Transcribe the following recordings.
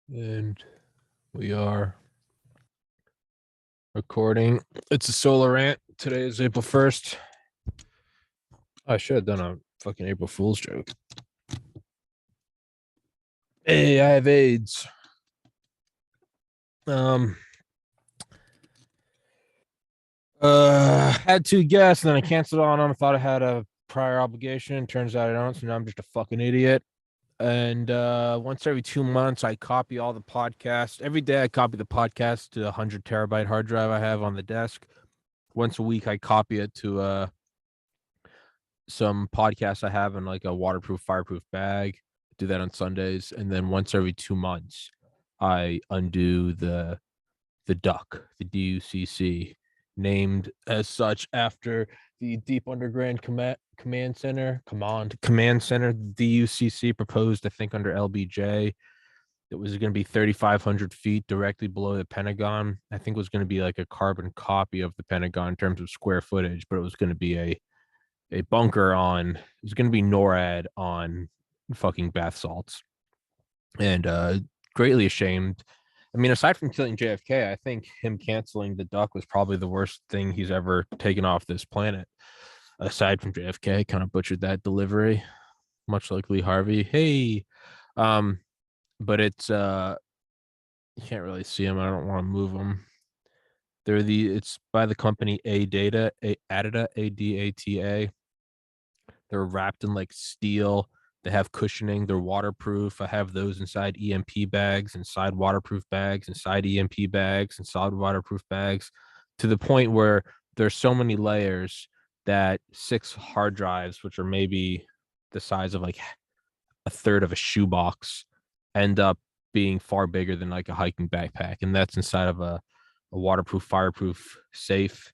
And we are recording. It's a solo rant. Today is April 1st. I should have done a fucking April Fool's joke. Hey, I have AIDS. Had two guests, and then I canceled on them. Thought I had a prior obligation. Turns out I don't, so now I'm just a fucking idiot. And once every 2 months, I copy all the podcasts. Every day, I copy the podcast to a 100 terabyte hard drive I have on the desk. Once a week, I copy it to some podcasts I have in like a waterproof, fireproof bag. Do that on Sundays, and then once every 2 months, I undo the duck, the DUCC, named as such after the Deep Underground Command Center, DUCC, proposed, I think, under LBJ. It was going to be 3,500 feet directly below the Pentagon. I think it was going to be like a carbon copy of the Pentagon in terms of square footage, but it was going to be a bunker on, it was going to be NORAD on fucking bath salts. And greatly ashamed. I mean, aside from killing JFK, I think him canceling the duck was probably the worst thing he's ever taken off this planet. Aside from JFK, kind of butchered that delivery, much like Lee Harvey. Hey, but it's you can't really see them. I don't want to move them. It's by the company Adata, Adata. They're wrapped in like steel. They have cushioning. They're waterproof. I have those inside EMP bags, inside waterproof bags, inside EMP bags, inside waterproof bags, to the point where there's so many layers that 6 hard drives, which are maybe the size of like a third of a shoebox, end up being far bigger than like a hiking backpack. And that's inside of a waterproof, fireproof safe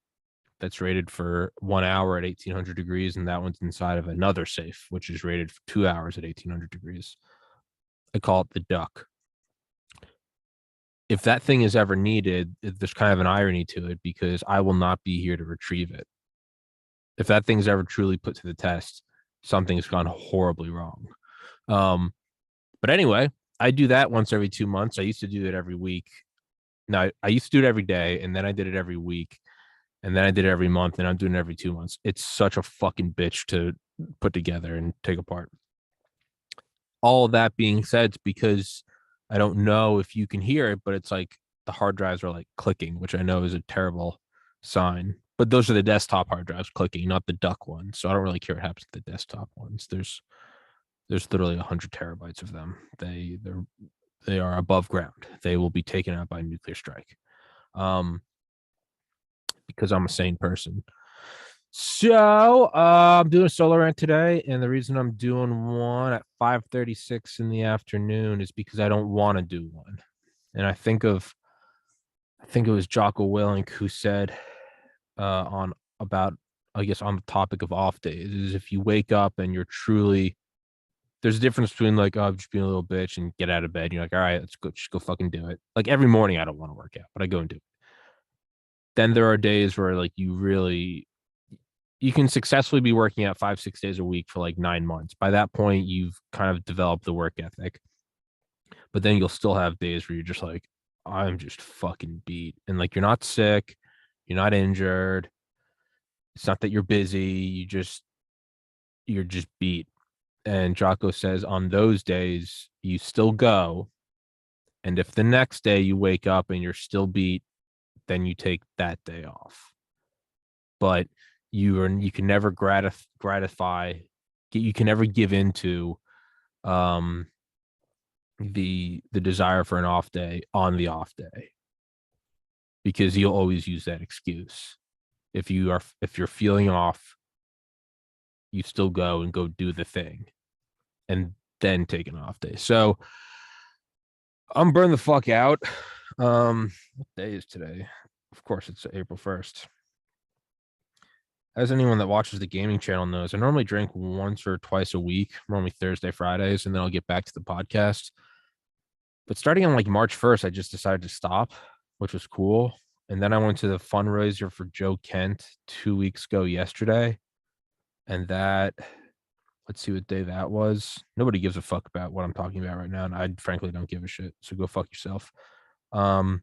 that's rated for 1 hour at 1,800 degrees, and that one's inside of another safe, which is rated for 2 hours at 1,800 degrees. I call it the duck. If that thing is ever needed, there's kind of an irony to it because I will not be here to retrieve it. If that thing's ever truly put to the test, something's gone horribly wrong. But anyway, I do that once every 2 months. I used to do it every week. Now, I used to do it every day, and then I did it every week. And then I did it every month, and I'm doing it every 2 months. It's such a fucking bitch to put together and take apart. All of that being said, it's because I don't know if you can hear it, but it's like the hard drives are like clicking, which I know is a terrible sign. But those are the desktop hard drives clicking, not the duck ones. So I don't really care what happens to the desktop ones. There's literally 100 terabytes of them. They are above ground. They will be taken out by a nuclear strike. Because I'm a sane person. So I'm doing a solo rant today, and the reason I'm doing one at 5:36 in the afternoon is because I don't want to do one. And I think it was Jocko Willink who said on about, I guess, on the topic of off days, is if you wake up and you're truly, there's a difference between like, oh, I'm just being a little bitch and get out of bed. And you're like, all right, let's go, just go fucking do it. Like every morning, I don't want to work out, but I go and do it. Then there are days where like you can successfully be working out 5-6 days a week for like 9 months. By that point, you've kind of developed the work ethic. But then you'll still have days where you're just like, I'm just fucking beat. And like, you're not sick, you're not injured. It's not that you're busy, you're just beat. And Jocko says on those days, you still go. And if the next day you wake up and you're still beat, then you take that day off. But you can never gratify, you can never give into the desire for an off day on the off day, because you'll always use that excuse. If you're feeling off, you still go and go do the thing and then take an off day. So I'm burned the fuck out. What day is today? Of course, it's April 1st. As anyone that watches the gaming channel knows, I normally drink once or twice a week, normally Thursday, Fridays, and then I'll get back to the podcast. But starting on like March 1st, I just decided to stop, which was cool. And then I went to the fundraiser for Joe Kent 2 weeks ago yesterday. And that Let's see what day that was. Nobody gives a fuck about what I'm talking about right now, and I frankly don't give a shit. So go fuck yourself. Um,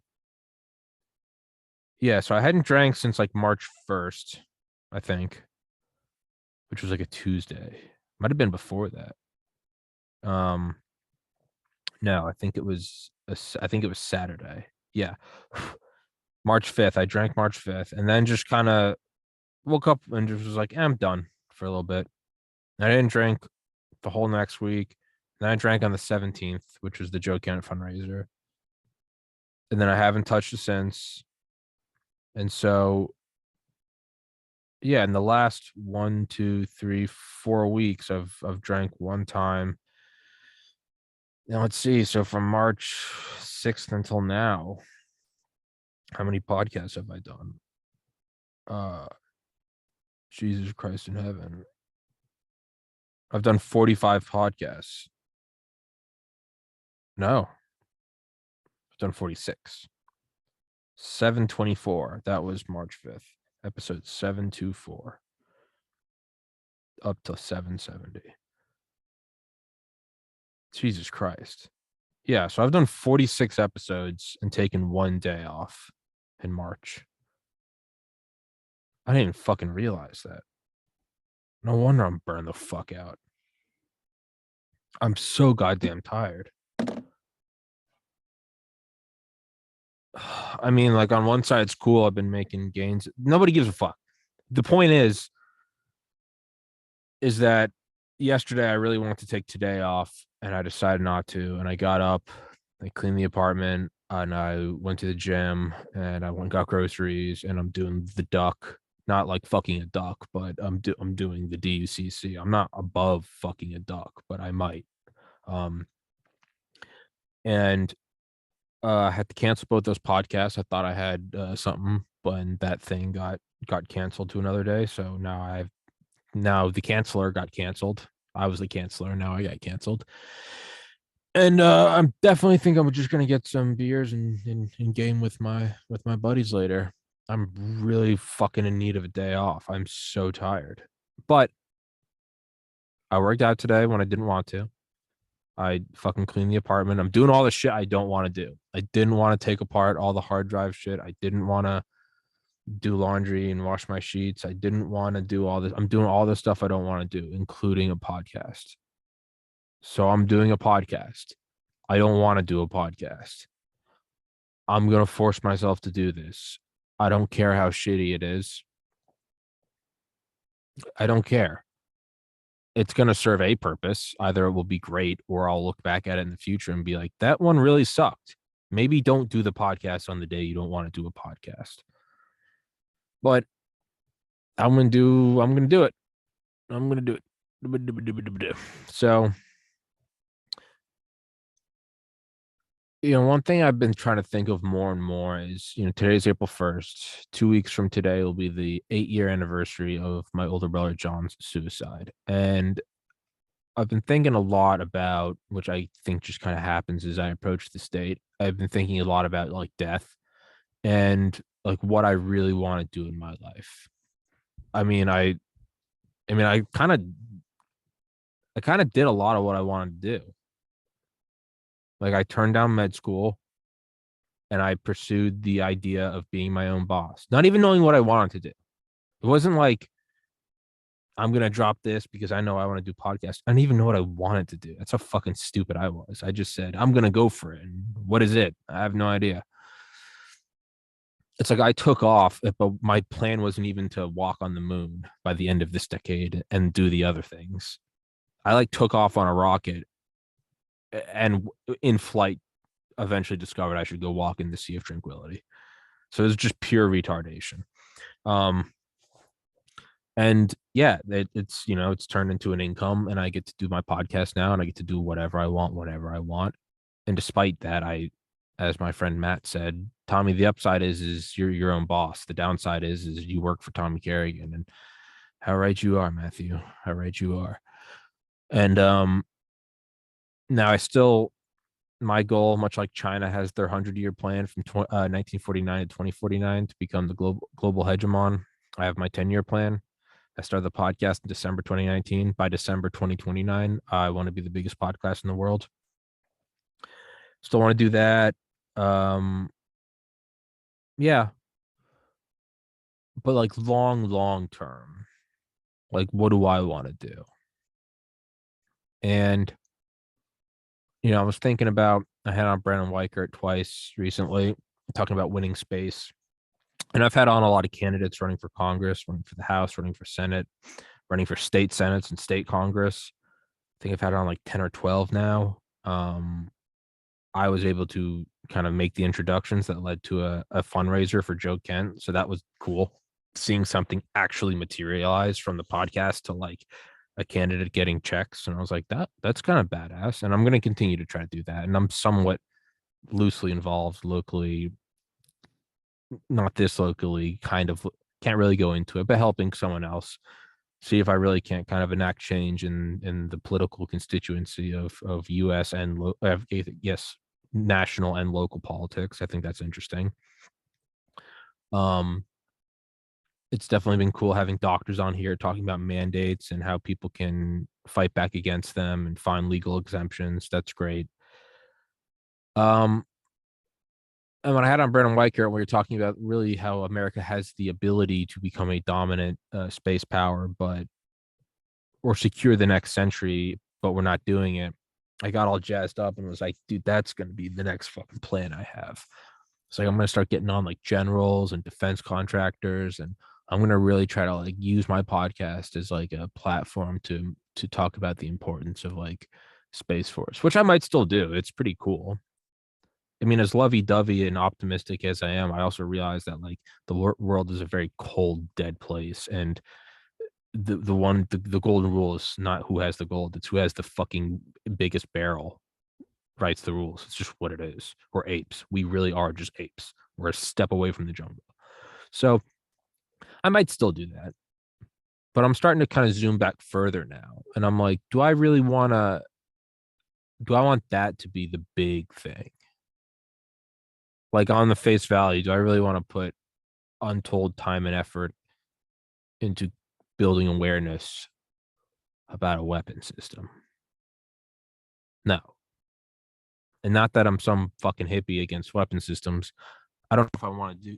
yeah, so I hadn't drank since like March 1st, I think, which was like a Tuesday. Might have been before that. Um, no, I think it was Saturday. Yeah. March 5th. I drank March 5th and then just kind of woke up and just was like, I'm done for a little bit. And I didn't drink the whole next week. Then I drank on the 17th, which was the Joe Kent fundraiser. And then I haven't touched it since. And so, yeah, in the last 1, 2, 3, 4 weeks, I've drank one time. Now let's see. So from March 6th until now, how many podcasts have I done? Jesus Christ in heaven. I've done 45 podcasts. No, I've done 46. 724. That was March 5th. Episode 724. Up to 770. Jesus Christ. Yeah, so I've done 46 episodes and taken one day off in March. I didn't even fucking realize that. No wonder I'm burned the fuck out. I'm so goddamn tired. I mean, like on one side, it's cool. I've been making gains. Nobody gives a fuck. The point is that yesterday I really wanted to take today off and I decided not to. And I got up, I cleaned the apartment, and I went to the gym and I went and got groceries and I'm doing the duck. Not like fucking a duck, but I'm doing the DUCC. I'm not above fucking a duck, but I might. Um and I had to cancel both those podcasts. I thought I had something, but that thing got canceled to another day. So now the canceller got canceled. I was the canceller. Now I got canceled. And I'm definitely think I'm just gonna get some beers and game with my buddies later. I'm really fucking in need of a day off. I'm so tired. But I worked out today when I didn't want to. I fucking cleaned the apartment. I'm doing all the shit I don't want to do. I didn't want to take apart all the hard drive shit. I didn't want to do laundry and wash my sheets. I didn't want to do all this. I'm doing all the stuff I don't want to do, including a podcast. So I'm doing a podcast. I don't want to do a podcast. I'm going to force myself to do this. I don't care how shitty it is. I don't care. It's going to serve a purpose. Either it will be great or I'll look back at it in the future and be like, that one really sucked. Maybe don't do the podcast on the day you don't want to do a podcast. But I'm going to do it. I'm going to do it. So, one thing I've been trying to think of more and more is, today's April 1st. 2 weeks from today will be the 8-year anniversary of my older brother John's suicide. And I've been thinking a lot about, which I think just kind of happens as I approach the state. I've been thinking a lot about like death and like what I really want to do in my life. I kind of did a lot of what I wanted to do. Like I turned down med school and I pursued the idea of being my own boss, not even knowing what I wanted to do. It wasn't like I'm going to drop this because I know I want to do podcasts. I didn't even know what I wanted to do. That's how fucking stupid I was. I just said, I'm going to go for it. And what is it? I have no idea. It's like I took off, but my plan wasn't even to walk on the moon by the end of this decade and do the other things. I like took off on a rocket and in flight eventually discovered I should go walk in the Sea of Tranquility. So it was just pure retardation. And yeah, it's turned into an income and I get to do my podcast now and I get to do whatever I want, whenever I want. And despite that, as my friend Matt said, Tommy, the upside is you're your own boss. The downside is you work for Tommy Carrigan. And how right you are, Matthew. How right you are. And now my goal, much like China has their 100-year plan from 1949 to 2049 to become the global hegemon. I have my 10-year plan. I started the podcast in December 2019. By December 2029, I want to be the biggest podcast in the world. Still want to do that. Yeah. But like long term, like what do I want to do? And I was thinking about I had on Brandon Weichert twice recently talking about winning space. And I've had on a lot of candidates running for Congress, running for the House, running for Senate, running for state senates and state Congress. I think I've had on like 10 or 12 now. I was able to kind of make the introductions that led to a fundraiser for Joe Kent. So that was cool. Seeing something actually materialize from the podcast to like a candidate getting checks. And I was like, that's kind of badass. And I'm going to continue to try to do that. And I'm somewhat loosely involved locally, not this locally, kind of can't really go into it, but helping someone else see if I really can't kind of enact change in the political constituency of U.S. and yes, national and local politics. I think that's interesting. It's definitely been cool having doctors on here talking about mandates and how people can fight back against them and find legal exemptions. That's great. And when I had on Brandon Weichert, we were talking about really how America has the ability to become a dominant space power, or secure the next century, but we're not doing it. I got all jazzed up and was like, dude, that's going to be the next fucking plan I have. It's like I'm going to start getting on like generals and defense contractors, and I'm going to really try to like use my podcast as like a platform to talk about the importance of like Space Force, which I might still do. It's pretty cool. I mean, as lovey-dovey and optimistic as I am, I also realize that like the world is a very cold, dead place, and the golden rule is not who has the gold; it's who has the fucking biggest barrel. Writes the rules. It's just what it is. We're apes. We really are just apes. We're a step away from the jungle. So I might still do that, but I'm starting to kind of zoom back further now, and I'm like, do I really want to? Do I want that to be the big thing? Like on the face value, do I really want to put untold time and effort into building awareness about a weapon system? No. And not that I'm some fucking hippie against weapon systems. I don't know if I want to do.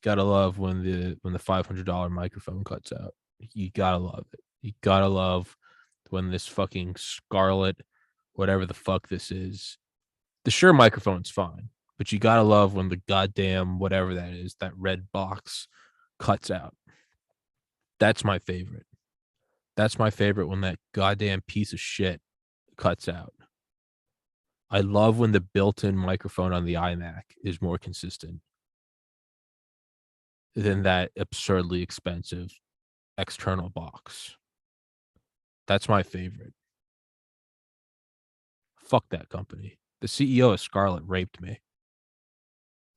Gotta love when the $500 microphone cuts out. You gotta love it. You gotta love when this fucking Scarlet, whatever the fuck this is, the Shure microphone's fine, but you gotta love when the goddamn whatever that is, that red box cuts out. That's my favorite. That's my favorite when that goddamn piece of shit cuts out. I love when the built-in microphone on the iMac is more consistent than that absurdly expensive external box. That's my favorite. Fuck that company. The CEO of Scarlett raped me.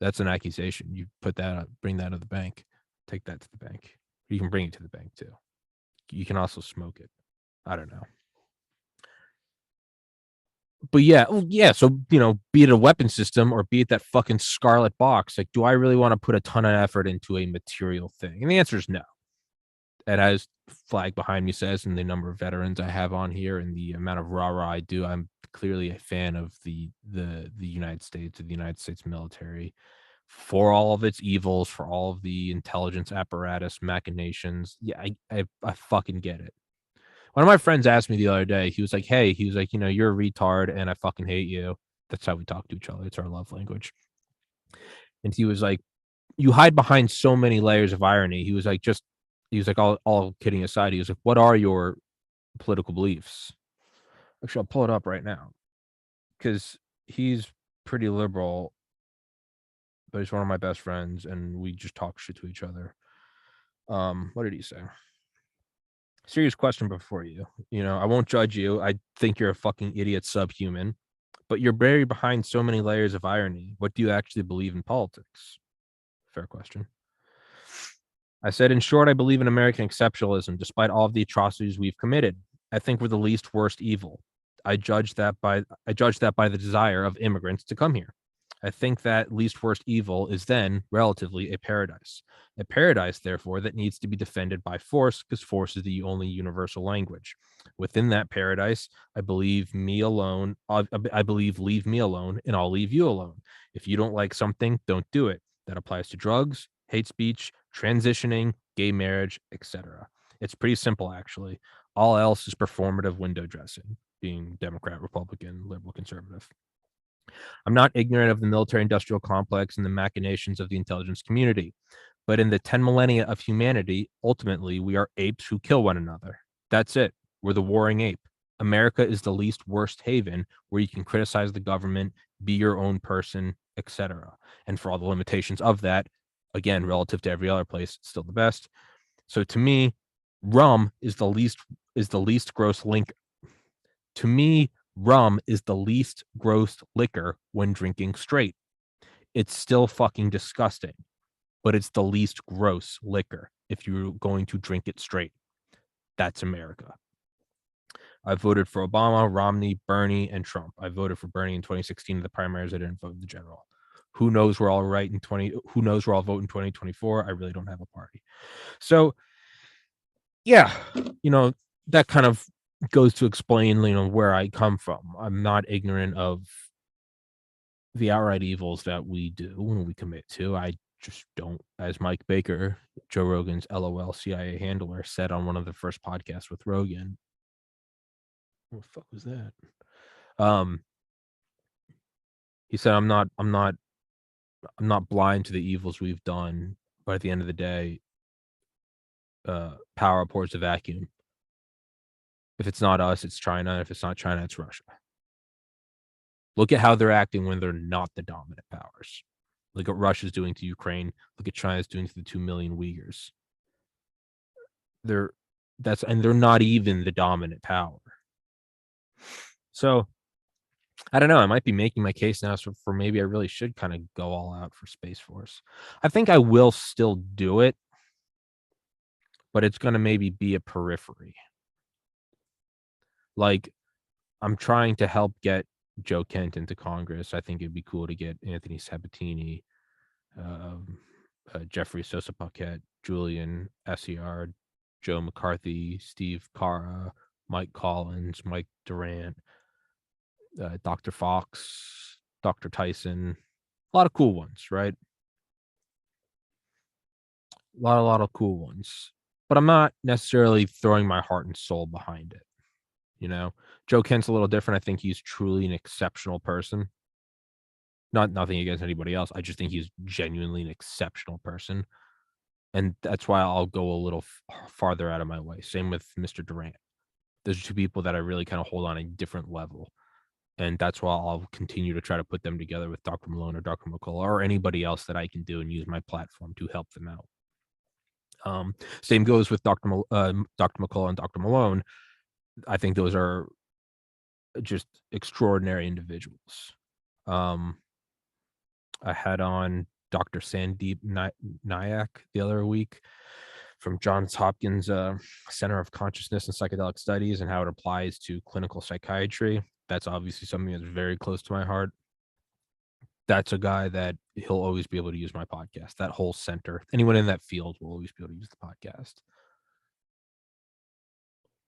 That's an accusation. You put that up, bring that to the bank, take that to the bank. You can bring it to the bank too. You can also smoke it. I don't know. But yeah. So, be it a weapon system or be it that fucking Scarlet box, like, do I really want to put a ton of effort into a material thing? And the answer is no. And as flag behind me says, and the number of veterans I have on here and the amount of rah-rah I do, I'm clearly a fan of the United States, of the United States military, for all of its evils, for all of the intelligence apparatus machinations. Yeah, I fucking get it. One of my friends asked me the other day, he was like, hey, you're a retard and I fucking hate you. That's how we talk to each other. It's our love language. And he was like, you hide behind so many layers of irony. He was like, all kidding aside, he was like, what are your political beliefs? Actually, I'll pull it up right now because he's pretty liberal, but he's one of my best friends and we just talk shit to each other. What did he say? Serious question before you. I won't judge you. I think you're a fucking idiot subhuman, but you're buried behind so many layers of irony. What do you actually believe in politics? Fair question. I said, in short, I believe in American exceptionalism, despite all of the atrocities we've committed. I think we're the least worst evil. I judge that by the desire of immigrants to come here. I think that least worst evil is then relatively a paradise. A paradise, therefore, that needs to be defended by force because force is the only universal language. Within that paradise, I believe me alone. I believe leave me alone and I'll leave you alone. If you don't like something, don't do it. That applies to drugs, hate speech, transitioning, gay marriage, etc. It's pretty simple, actually. All else is performative window dressing, being Democrat, Republican, liberal, conservative. I'm not ignorant of the military industrial complex and the machinations of the intelligence community. But in the 10 millennia of humanity, ultimately, we are apes who kill one another. That's it. We're the warring ape. America is the least worst haven where you can criticize the government, be your own person, etc. And for all the limitations of that, again, relative to every other place, it's still the best. So to me, rum is the least gross link. To me, rum is the least gross liquor when drinking straight. It's still fucking disgusting, but it's the least gross liquor if you're going to drink it straight. That's America. I voted for Obama, Romney, Bernie, and Trump. I voted for Bernie in 2016 in the primaries. I didn't vote in the general. Who knows where I'll write in 20? Who knows where I'll vote in 2024? I really don't have a party. So, yeah, that kind of goes to explain, where I come from. I'm not ignorant of the outright evils that we do when we commit to. I just don't, as Mike Baker, Joe Rogan's LOL CIA handler, said on one of the first podcasts with Rogan. What the fuck was that? He said, I'm not blind to the evils we've done, but at the end of the day, power abhors a vacuum. If it's not us, it's China. If it's not China, it's Russia. Look at how they're acting when they're not the dominant powers. Look at what Russia's doing to Ukraine. Look at China's doing to the 2 million Uyghurs. They're not even the dominant power. So I don't know. I might be making my case now for maybe I really should kind of go all out for Space Force. I think I will still do it, but it's going to maybe be a periphery. Like, I'm trying to help get Joe Kent into Congress. I think it'd be cool to get Anthony Sabatini, Jeffrey Sosa Paquette, Julian SER, Joe McCarthy, Steve Carra, Mike Collins, Mike Durant, Dr. Fox, Dr. Tyson. A lot of cool ones, right? A lot of cool ones. But I'm not necessarily throwing my heart and soul behind it. Joe Kent's a little different. I think he's truly an exceptional person. Nothing against anybody else. I just think he's genuinely an exceptional person. And that's why I'll go a little farther out of my way. Same with Mr. Durant. Those are two people that I really kind of hold on a different level. And that's why I'll continue to try to put them together with Dr. Malone or Dr. McCullough or anybody else that I can do and use my platform to help them out. Same goes with Dr. McCullough and Dr. Malone. I think those are just extraordinary individuals. I had on Dr. Sandeep Nayak the other week from Johns Hopkins Center of Consciousness and Psychedelic Studies and how it applies to clinical psychiatry. That's obviously something that's very close to my heart. That's a guy that he'll always be able to use my podcast. That whole center, anyone in that field will always be able to use the podcast.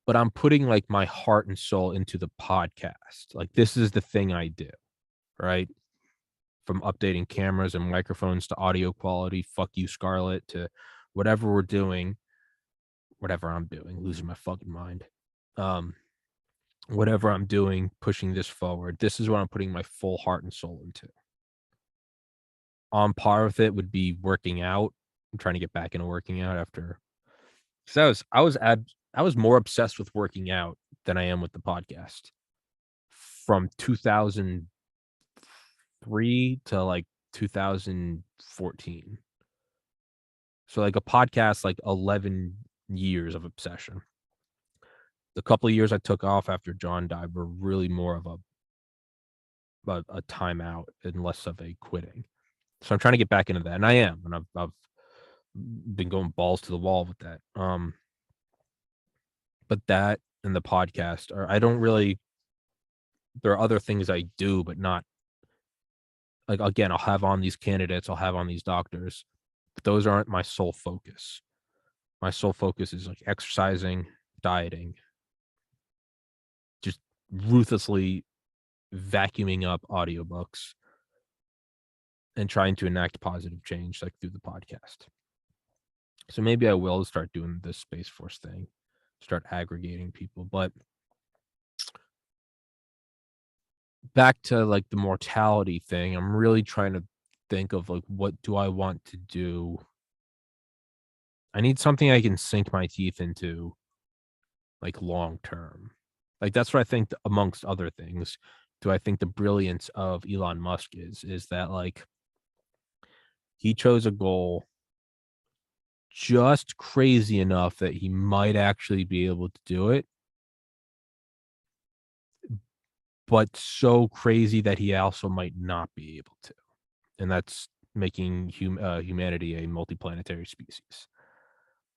But I'm putting like my heart and soul into the podcast. Like, this is the thing I do, right? From updating cameras and microphones to audio quality, fuck you, Scarlett, to whatever we're doing, whatever I'm doing, losing my fucking mind. Whatever I'm doing, pushing this forward, this is what I'm putting my full heart and soul into. On par with it would be working out. I'm trying to get back into working out after. So I was more obsessed with working out than I am with the podcast from 2003 to like 2014. So like a podcast, like 11 years of obsession. The couple of years I took off after John died were really more of a timeout and less of a quitting. So I'm trying to get back into that, and I am, and I've been going balls to the wall with that. But that and the podcast, or I don't really. There are other things I do, but not like, again, I'll have on these candidates, I'll have on these doctors, but those aren't my sole focus. My sole focus is like exercising, dieting, just ruthlessly vacuuming up audiobooks and trying to enact positive change like through the podcast. So maybe I will start doing this Space Force thing, start aggregating people. But back to like the mortality thing, I'm really trying to think of like, what do I want to do? I need something I can sink my teeth into like long term. Like that's what I think amongst other things. Do I think the brilliance of Elon Musk is that like he chose a goal just crazy enough that he might actually be able to do it, but so crazy that he also might not be able to. And that's making humanity a multiplanetary species.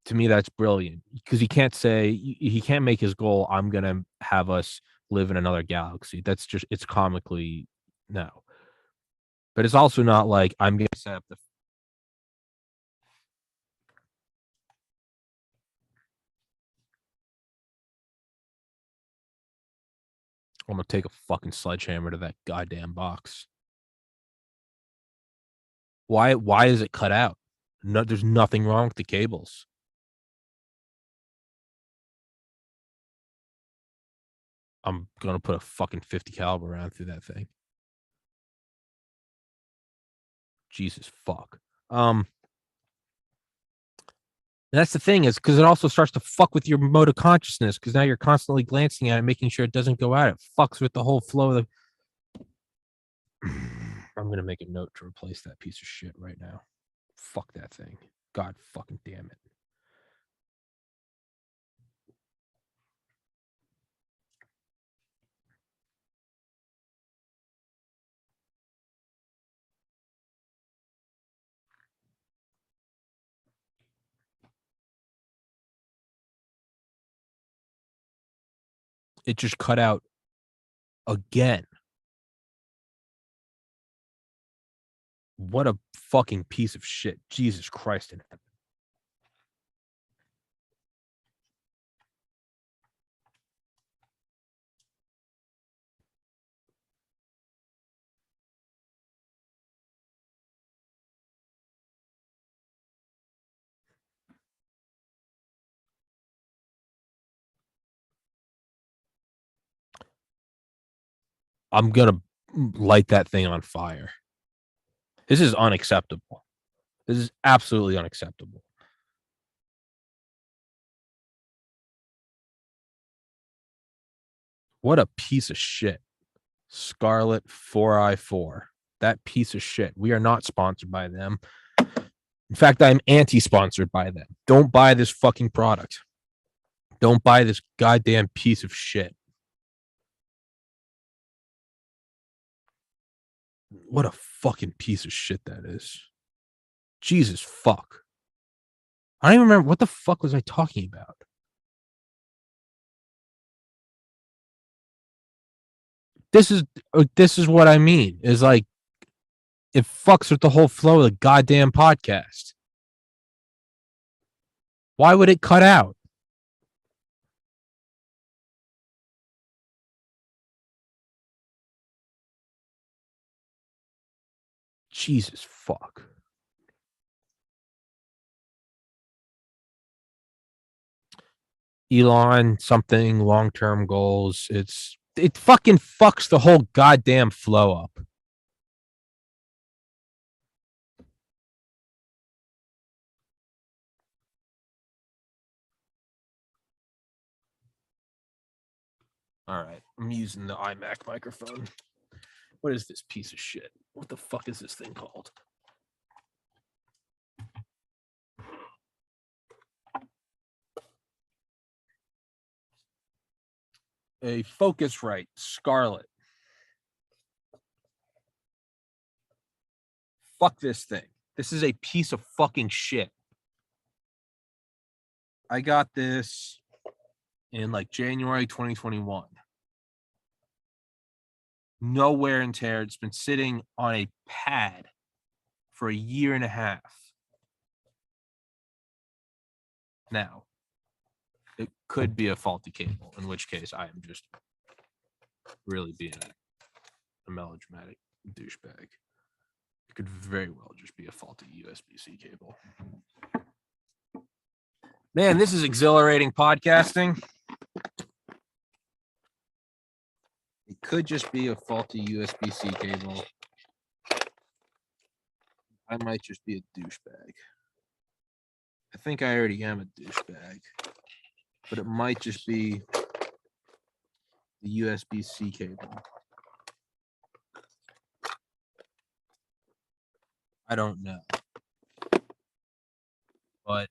To me, that's brilliant because he can't make his goal, I'm gonna have us live in another galaxy. That's just it's comically no. But it's also not like I'm gonna set up the I'm gonna take a fucking sledgehammer to that goddamn box. Why is it cut out? No, there's nothing wrong with the cables. I'm gonna put a fucking 50 caliber round through that thing. Jesus fuck. That's the thing is because it also starts to fuck with your mode of consciousness because now you're constantly glancing at it, making sure it doesn't go out. It fucks with the whole flow of the. I'm gonna make a note to replace that piece of shit right now. Fuck that thing. God fucking damn it. It just cut out again. What a fucking piece of shit. Jesus Christ in heaven. I'm gonna light that thing on fire. This is unacceptable. This is absolutely unacceptable. What a piece of shit. Scarlet 4i4. That piece of shit. We are not sponsored by them. In fact, I'm anti-sponsored by them. Don't buy this fucking product. Don't buy this goddamn piece of shit. What a fucking piece of shit that is. Jesus fuck. I don't even remember what the fuck was I talking about. This is what I mean. Is like it fucks with the whole flow of the goddamn podcast. Why would it cut out? Jesus fuck. Elon, something long-term goals. It fucking fucks the whole goddamn flow up. All right, I'm using the iMac microphone. What is this piece of shit? What the fuck is this thing called? A Focusrite Scarlet. Fuck this thing. This is a piece of fucking shit. I got this in like January 2021. no wear and tear. It's been sitting on a pad for a year and a half. Now, it could be a faulty cable, in which case I am just really being a melodramatic douchebag. It could very well just be a faulty USB-C cable. Man, this is exhilarating podcasting. It could just be a faulty USB-C cable. I might just be a douchebag. I think I already am a douchebag, but it might just be the USB-C cable. I don't know. But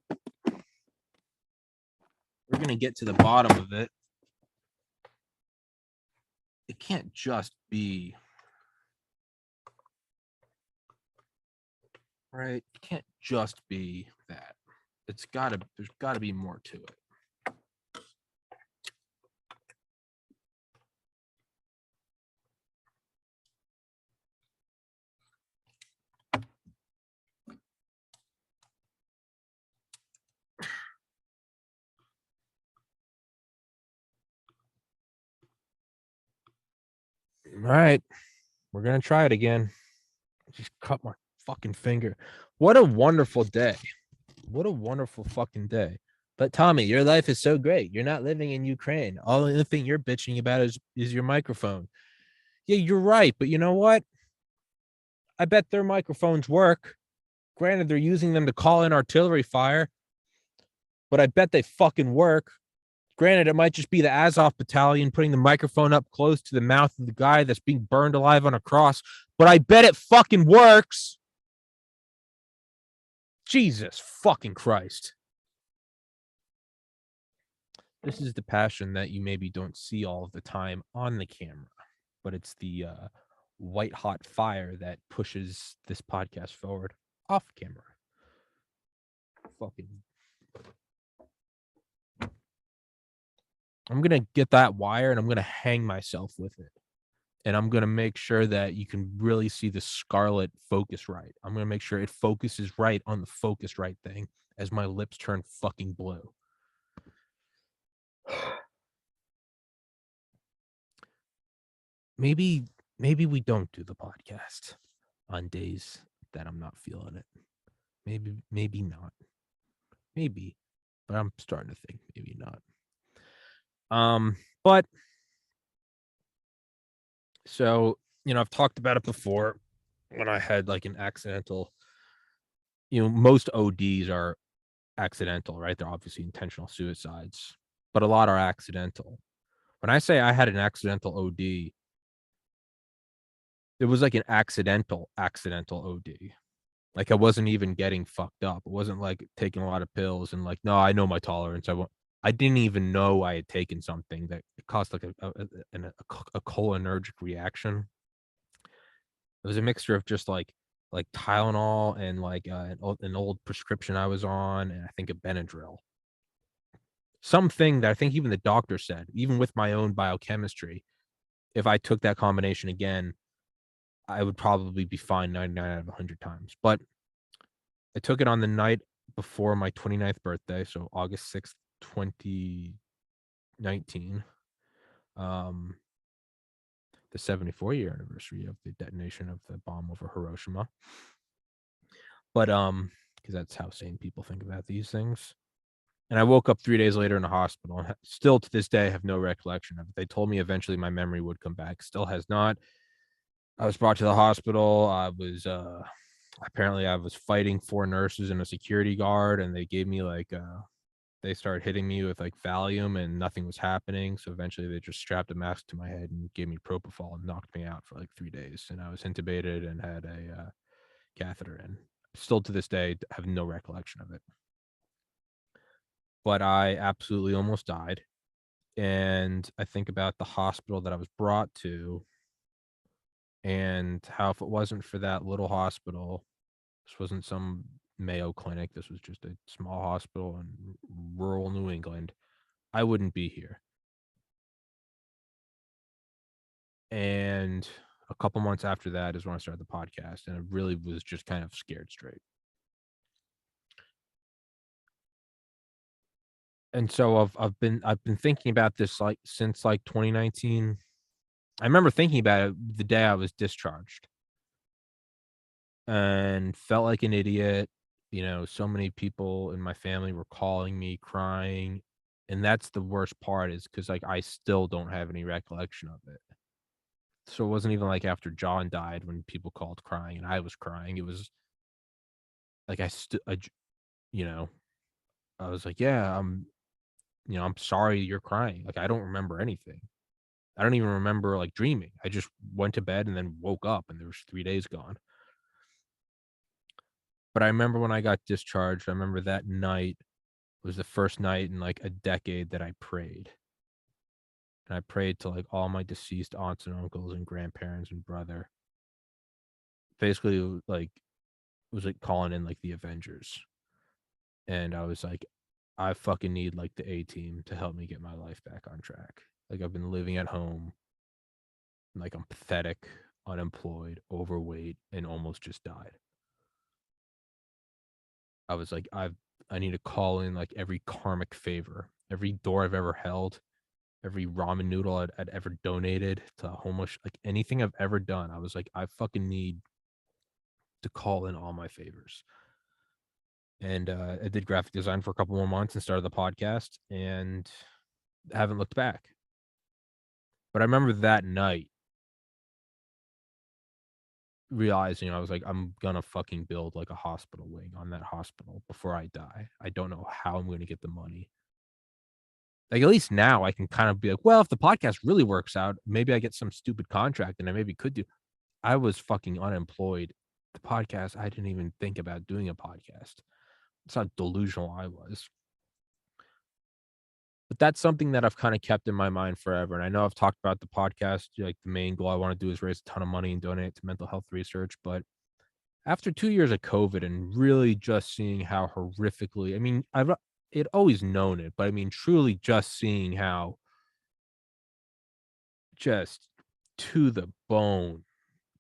we're going to get to the bottom of it. It can't just be, right? It can't just be that. There's got to be more to it. All right, we're gonna try it again. Just cut my fucking finger. What a wonderful day. What a wonderful fucking day. But Tommy, your life is so great. You're not living in Ukraine. All the thing you're bitching about is your microphone. Yeah, you're right. But you know what? I bet their microphones work. Granted, they're using them to call in artillery fire, but I bet they fucking work. Granted, it might just be the Azov battalion putting the microphone up close to the mouth of the guy that's being burned alive on a cross, but I bet it fucking works. Jesus fucking Christ. This is the passion that you maybe don't see all of the time on the camera, but it's the white hot fire that pushes this podcast forward off camera. Fucking. I'm going to get that wire and I'm going to hang myself with it. And I'm going to make sure that you can really see the scarlet focus right. I'm going to make sure it focuses right on the focus right thing as my lips turn fucking blue. Maybe we don't do the podcast on days that I'm not feeling it. Maybe not. Maybe, but I'm starting to think maybe not. But so, I've talked about it before when I had like an accidental, most ODs are accidental, right? They're obviously intentional suicides, but a lot are accidental. When I say I had an accidental OD, it was like an accidental OD. Like I wasn't even getting fucked up. It wasn't like taking a lot of pills and like, no, I know my tolerance. I didn't even know I had taken something that caused like a cholinergic reaction. It was a mixture of just like Tylenol and like an old prescription I was on, and I think a Benadryl. Something that I think even the doctor said, even with my own biochemistry, if I took that combination again, I would probably be fine 99 out of 100 times. But I took it on the night before my 29th birthday, so August 6th, 2019. The 74-year anniversary of the detonation of the bomb over Hiroshima. But because that's how sane people think about these things. And I woke up 3 days later in a hospital and still to this day have no recollection of it. They told me eventually my memory would come back. Still has not. I was brought to the hospital. Apparently I was fighting 4 nurses and a security guard, and they gave me they started hitting me with like Valium and nothing was happening. So eventually they just strapped a mask to my head and gave me propofol and knocked me out for like 3 days. And I was intubated and had a catheter in. Still to this day have no recollection of it. But I absolutely almost died. And I think about the hospital that I was brought to and how if it wasn't for that little hospital, this wasn't some Mayo clinic, this was just a small hospital in rural New England, I wouldn't be here. And a couple months after that is when I started the podcast, and I really was just kind of scared straight. And so I've been thinking about this like since like 2019. I remember thinking about it the day I was discharged and felt like an idiot. You know, so many people in my family were calling me crying. And that's the worst part is because like I still don't have any recollection of it. So it wasn't even like after John died when people called crying and I was crying. It was like you know, I was like, yeah, I'm sorry you're crying. Like I don't remember anything. I don't even remember like dreaming. I just went to bed and then woke up and there was 3 days gone. But I remember when I got discharged, I remember that night was the first night in like a decade that I prayed. And I prayed to like all my deceased aunts and uncles and grandparents and brother. Basically, it was like calling in like the Avengers. And I was like, I fucking need like the A team to help me get my life back on track. Like I've been living at home, like I'm pathetic, unemployed, overweight, and almost just died. I was like, I need to call in like every karmic favor, every door I've ever held, every ramen noodle I'd ever donated to homeless, like anything I've ever done. I was like, I fucking need to call in all my favors. And I did graphic design for a couple more months and started the podcast and haven't looked back. But I remember that night realizing I was like, I'm gonna fucking build like a hospital wing on that hospital before I die. I don't know how I'm gonna get the money. Like at least now I can kind of be like, well, if the podcast really works out, maybe I get some stupid contract and I maybe could do. I was fucking unemployed. The podcast, I didn't even think about doing a podcast. That's how delusional I was. But that's something that I've kind of kept in my mind forever. And I know I've talked about the podcast. Like the main goal I want to do is raise a ton of money and donate it to mental health research. But after 2 years of COVID and really just seeing how horrifically, I mean, I've it always known it, but I mean, truly just seeing how just to the bone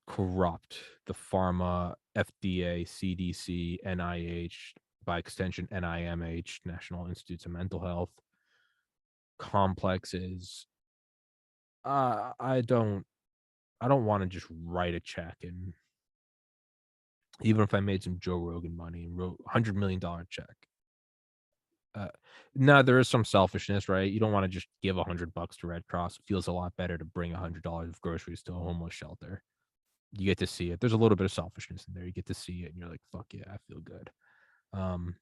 corrupt the pharma, FDA, CDC, NIH, by extension, NIMH, National Institutes of Mental Health, complexes. Uh, I don't I don't wanna just write a check and even if I made some Joe Rogan money and wrote $100 million check. Uh, no, there is some selfishness, right? You don't wanna just give $100 to Red Cross. It feels a lot better to bring $100 of groceries to a homeless shelter. You get to see it. There's a little bit of selfishness in there. You get to see it and you're like, "Fuck yeah, I feel good." Um,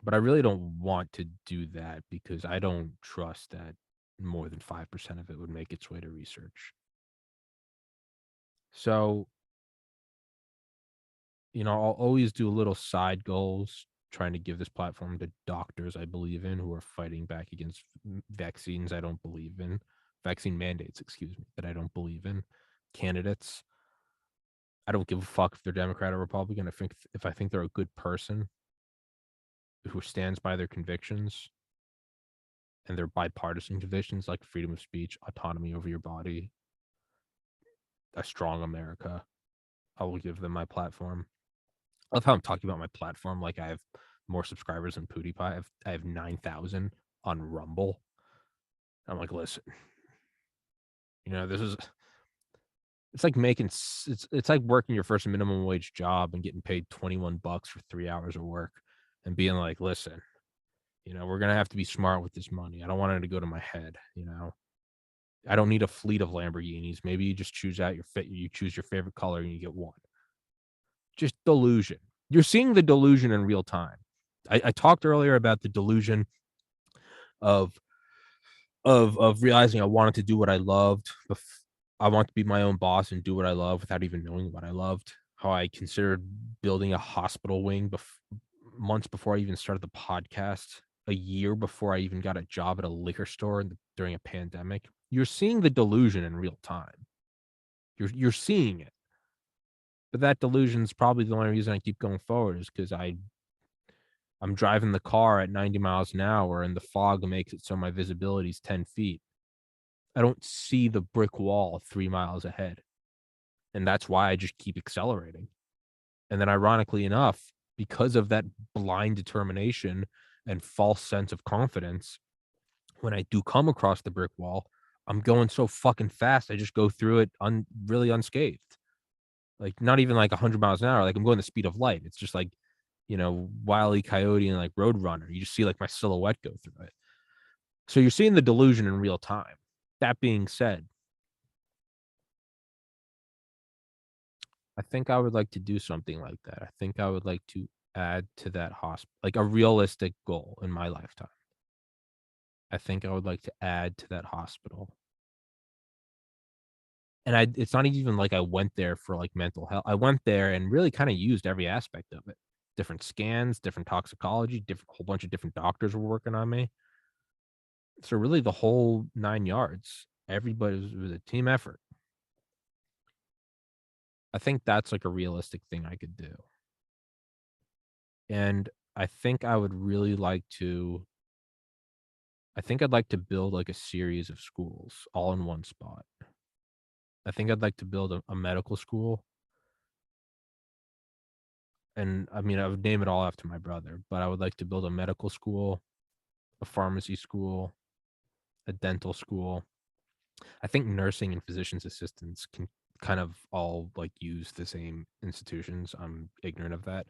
but I really don't want to do that because I don't trust that more than 5% of it would make its way to research. So, I'll always do little side goals trying to give this platform to doctors I believe in who are fighting back against vaccines I don't believe in, vaccine mandates, excuse me, that I don't believe in, candidates. I don't give a fuck if they're Democrat or Republican. I think if I think they're a good person who stands by their convictions and their bipartisan convictions like freedom of speech, autonomy over your body, a strong America, I will give them my platform. I love how I'm talking about my platform like I have more subscribers than PewDiePie. I have 9,000 on Rumble. I'm like, listen, this is it's like it's like working your first minimum wage job and getting paid $21 for 3 hours of work and being like, listen, we're gonna have to be smart with this money. I don't want it to go to my head. I don't need a fleet of Lamborghinis. Maybe you just choose out you choose your favorite color and you get one. Just delusion. You're seeing the delusion in real time. I talked earlier about the delusion of of realizing I wanted to do what I loved. I want to be my own boss and do what I love without even knowing what I loved. How I considered building a hospital wing months before I even started the podcast, a year before I even got a job at a liquor store during a pandemic. You're seeing the delusion in real time. You're seeing it. But that delusion is probably the only reason I keep going forward is because I'm driving the car at 90 miles an hour and the fog makes it so my visibility is 10 feet. I don't see the brick wall 3 miles ahead, and that's why I just keep accelerating. And then ironically enough, because of that blind determination and false sense of confidence, when I do come across the brick wall, I'm going so fucking fast, I just go through it really unscathed. Like, not even like 100 miles an hour, like, I'm going the speed of light. It's just like, Wile E. Coyote and, like, Roadrunner. You just see, like, my silhouette go through it. So you're seeing the delusion in real time. That being said, I think I would like to do something like that. I think I would like to add to that like, a realistic goal in my lifetime. I think I would like to add to that hospital. And it's not even like I went there for, like, mental health. I went there and really kinda used every aspect of it. Different scans, different toxicology, different whole bunch of different doctors were working on me. So, really the whole 9 yards. Everybody was a team effort. I think that's, like, a realistic thing I could do. And I think I would really like to I think I'd like to build, like, a series of schools all in one spot. I think I'd like to build a medical school, and, I mean, I would name it all after my brother, but I would like to build a medical school, a pharmacy school, a dental school. I think nursing and physician's assistants can kind of all, like, use the same institutions. I'm ignorant of that.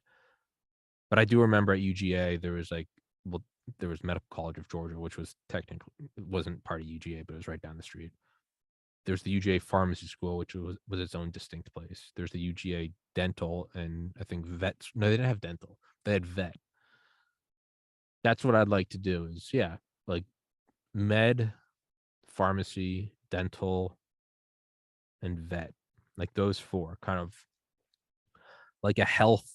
But I do remember at UGA, there was, like, well, there was Medical College of Georgia, which was technically it wasn't part of UGA, but it was right down the street. There's the UGA Pharmacy School, which was its own distinct place. There's the UGA Dental and I think vets. No, they didn't have dental. They had vet. That's what I'd like to do is, yeah, like med, pharmacy, dental, and vet. Like those 4, kind of like a health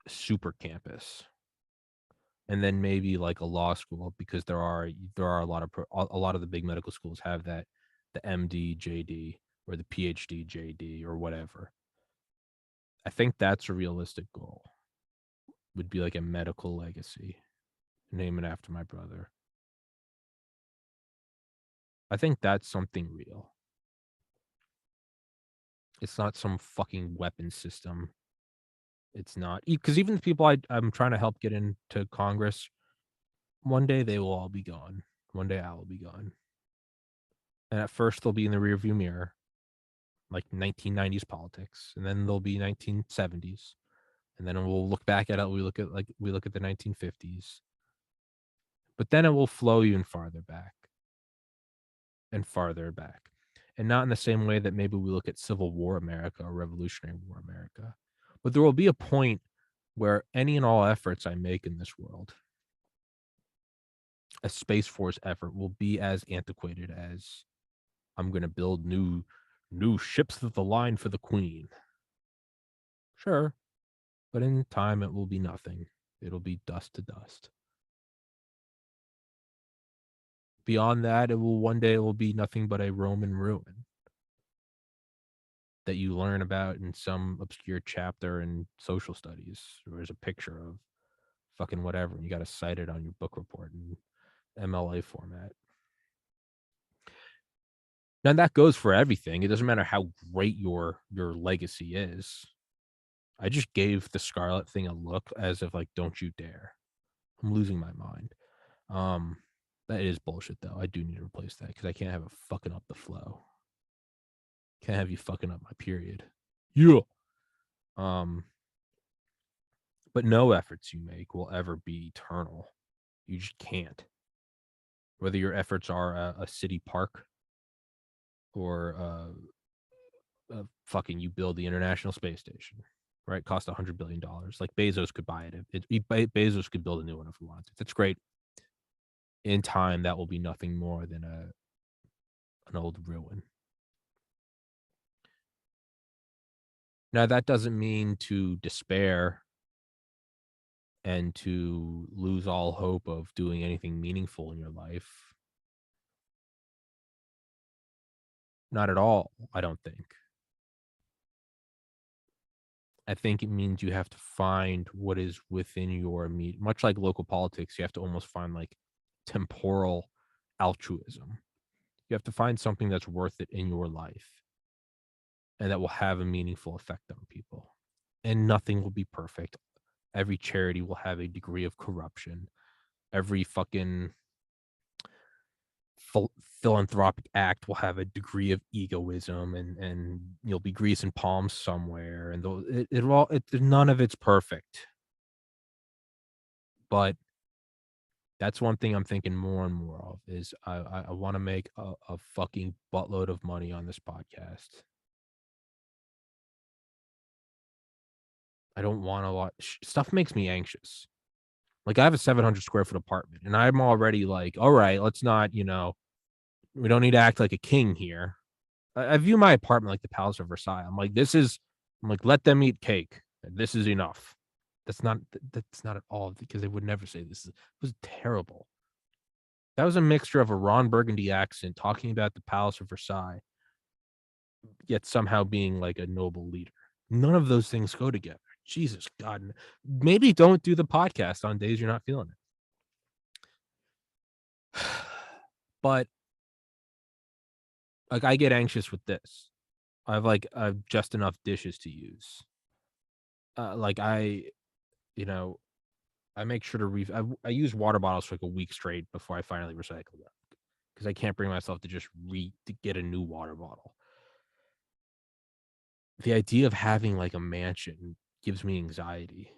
super campus. And then maybe like a law school because there are a lot of a lot of the big medical schools have that, the MD, JD, or the PhD, JD, or whatever. I think that's a realistic goal. Would be like a medical legacy. Name it after my brother. I think that's something real. It's not some fucking weapon system. It's not because even the people I'm trying to help get into Congress, one day they will all be gone. One day I will be gone. And at first they'll be in the rearview mirror, like 1990s politics, and then there'll be 1970s, and then we'll look back at it. We look at the 1950s, but then it will flow even farther back and farther back, and not in the same way that maybe we look at Civil War America or Revolutionary War America, but there will be a point where any and all efforts I make in this world, a Space Force effort, will be as antiquated as I'm going to build new ships of the line for the Queen. Sure, but in time it will be nothing. It'll be dust to dust. Beyond that, one day it will be nothing but a Roman ruin that you learn about in some obscure chapter in social studies. Or there's a picture of fucking whatever, and you got to cite it on your book report in MLA format. Now that goes for everything. It doesn't matter how great your legacy is. I just gave the Scarlet thing a look as if like, don't you dare. I'm losing my mind. That is bullshit though. I do need to replace that because I can't have it fucking up the flow. Can't have you fucking up my period. Yeah. Um, but no efforts you make will ever be eternal. You just can't. Whether your efforts are a city park or fucking you build the International Space Station, right? Cost $100 billion. Like Bezos could buy it. Bezos could build a new one if he wants. That's great. In time, that will be nothing more than an old ruin. Now, that doesn't mean to despair and to lose all hope of doing anything meaningful in your life. Not at all, I don't think. I think it means you have to find what is within your immediate, much like local politics, you have to almost find like temporal altruism. You have to find something that's worth it in your life and that will have a meaningful effect on people. And nothing will be perfect. Every charity will have a degree of corruption. Every fucking philanthropic act will have a degree of egoism, and you'll be greasing palms somewhere, and none of it's perfect. But that's one thing I'm thinking more and more of is I want to make a fucking buttload of money on this podcast. I don't want a lot. Stuff makes me anxious. Like I have a 700 square foot apartment, and I'm already like, all right, let's not, we don't need to act like a king here. I view my apartment like the Palace of Versailles. I'm like, let them eat cake. This is enough. That's not at all because they would never say this. It was terrible. That was a mixture of a Ron Burgundy accent talking about the Palace of Versailles, yet somehow being like a noble leader. None of those things go together. Jesus God. Maybe don't do the podcast on days you're not feeling it. But like I get anxious with this. I've just enough dishes to use. Like you know, I make sure to I use water bottles for like a week straight before I finally recycle them because I can't bring myself to just to get a new water bottle. The idea of having like a mansion gives me anxiety.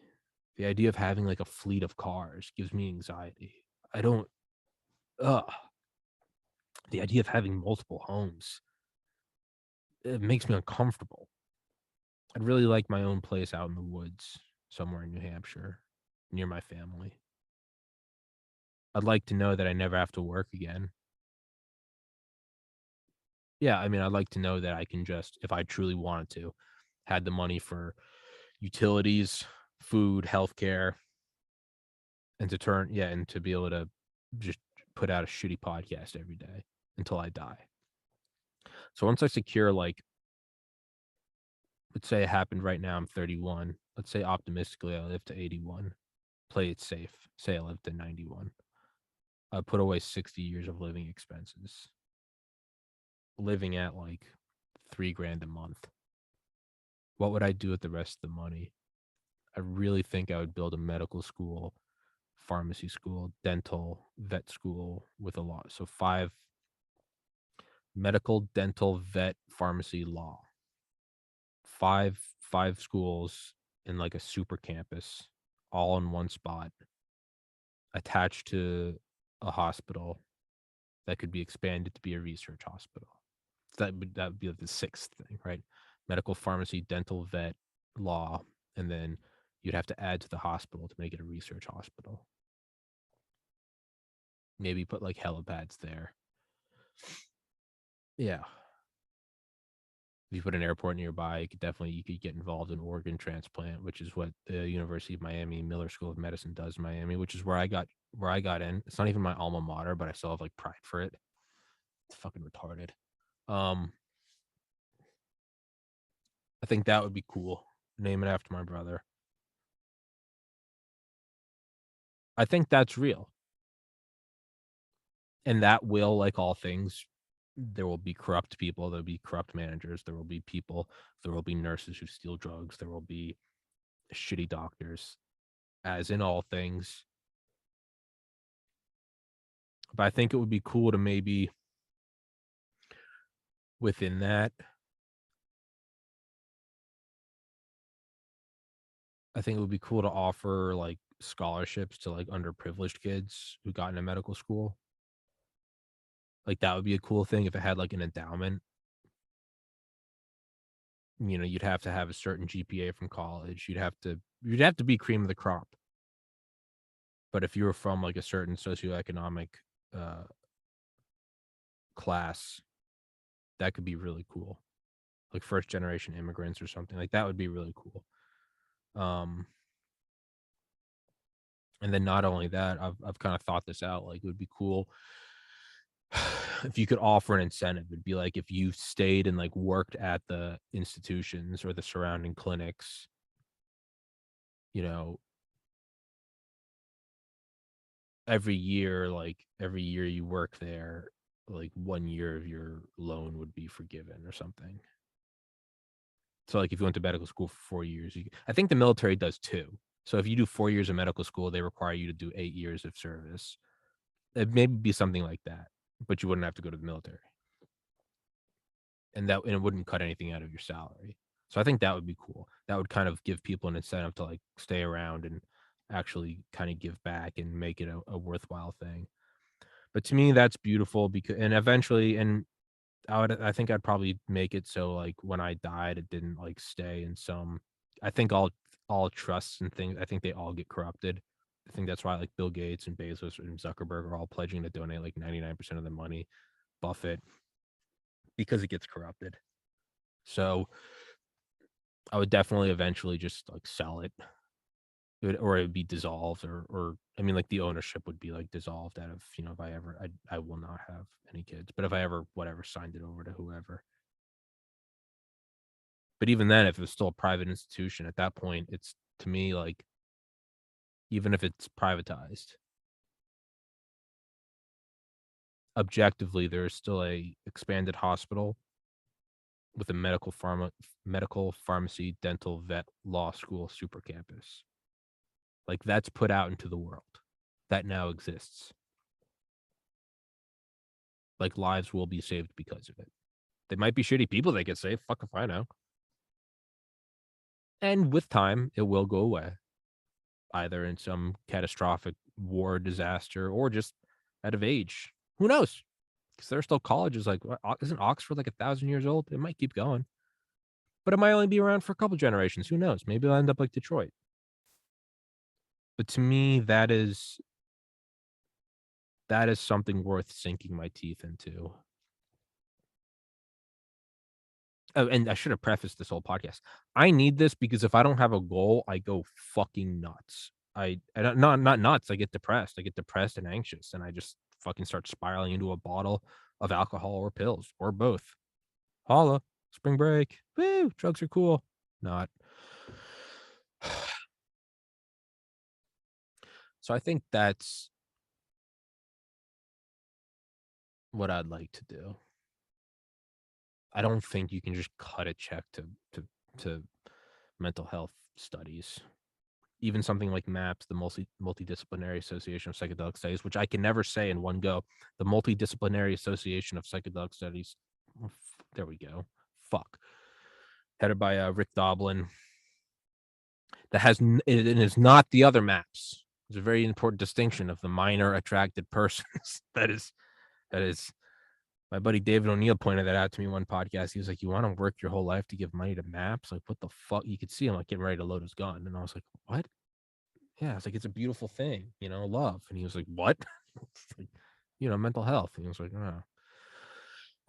The idea of having like a fleet of cars gives me anxiety. I don't. Ugh. The idea of having multiple homes, it makes me uncomfortable. I'd really like my own place out in the woods somewhere in New Hampshire, near my family. I'd like to know that I never have to work again. Yeah, I mean, I'd like to know that I can just, if I truly wanted to, had the money for utilities, food, healthcare, and and to be able to just put out a shitty podcast every day until I die. So once I secure, like, let's say it happened right now, I'm 31. Let's say optimistically I live to 81. Play it safe. Say I live to 91. I put away 60 years of living expenses, living at like 3 grand a month. What would I do with the rest of the money? I really think I would build a medical school, pharmacy school, dental, vet school with a lot. So medical, dental, vet, pharmacy, law. Five schools in like a super campus, all in one spot, attached to a hospital that could be expanded to be a research hospital. So that would be like the sixth thing, right? Medical, pharmacy, dental, vet, law, and then you'd have to add to the hospital to make it a research hospital. Maybe put like helipads there. Yeah. If you put an airport nearby, you could get involved in organ transplant, which is what the University of Miami Miller School of Medicine does in Miami, which is where I got in. It's not even my alma mater, but I still have like pride for it. It's fucking retarded. Um, I think that would be cool. Name it after my brother. I think that's real. And that will, like all things, there will be corrupt people, there'll be corrupt managers, there will be nurses who steal drugs, there will be shitty doctors, as in all things. But I think it would be cool to maybe within that, I think it would be cool to offer like scholarships to like underprivileged kids who got into medical school. Like that would be a cool thing if it had like an endowment. You'd have to have a certain GPA from college. You'd have to be cream of the crop. But if you were from like a certain socioeconomic uh class, that could be really cool. Like first generation immigrants or something. Like that would be really cool. Um and then not only that, I've kind of thought this out. Like it would be cool if you could offer an incentive. It'd be like if you stayed and like worked at the institutions or the surrounding clinics, you know, every year you work there, like 1 year of your loan would be forgiven or something. So like if you went to medical school for 4 years, I think the military does too. So if you do 4 years of medical school, they require you to do 8 years of service. It may be something like that, but you wouldn't have to go to the military. And it wouldn't cut anything out of your salary. So I think that would be cool. That would kind of give people an incentive to like stay around and actually kind of give back and make it a worthwhile thing. But to me, that's beautiful because and eventually, and I think I'd probably make it so like when I died, it didn't like stay in some. I think all trusts and things. I think they all get corrupted. I think that's why like Bill Gates and Bezos and Zuckerberg are all pledging to donate like 99% of the money. Buffett, because it gets corrupted. So I would definitely eventually just like sell it, or it would be dissolved, or I mean, like the ownership would be like dissolved out of if I ever I will not have any kids, but if I ever whatever signed it over to whoever. But even then, if it was still a private institution at that point, it's to me like even if it's privatized, objectively there is still a expanded hospital with a medical pharmacy, dental, vet, law school, super campus. Like that's put out into the world. That now exists. Like lives will be saved because of it. They might be shitty people that get saved. Fuck if I know. And with time, it will go away, either in some catastrophic war disaster or just out of age. Who knows? Because there are still colleges like, isn't Oxford like 1,000 years old? It might keep going, but it might only be around for a couple generations. Who knows? Maybe it'll end up like Detroit. But to me, that is something worth sinking my teeth into. Oh, and I should have prefaced this whole podcast. I need this because if I don't have a goal, I go fucking nuts. I don't, not nuts. I get depressed. I get depressed and anxious, and I just fucking start spiraling into a bottle of alcohol or pills or both. Holla, spring break. Woo, drugs are cool. Not. So I think that's what I'd like to do. I don't think you can just cut a check to mental health studies. Even something like MAPS, the Multidisciplinary Association of Psychedelic Studies, which I can never say in one go. The Multidisciplinary Association of Psychedelic Studies. There we go. Fuck. Headed by Rick Doblin. That it is not the other MAPS. There's a very important distinction of the minor attracted persons. that is my buddy David O'Neill pointed that out to me one podcast. He was like, "You want to work your whole life to give money to MAPS? Like, what the fuck?" You could see him like getting ready to load his gun, and I was like, "What?" Yeah, it's like it's a beautiful thing, love. And he was like, "What?" Like, mental health. And he was like,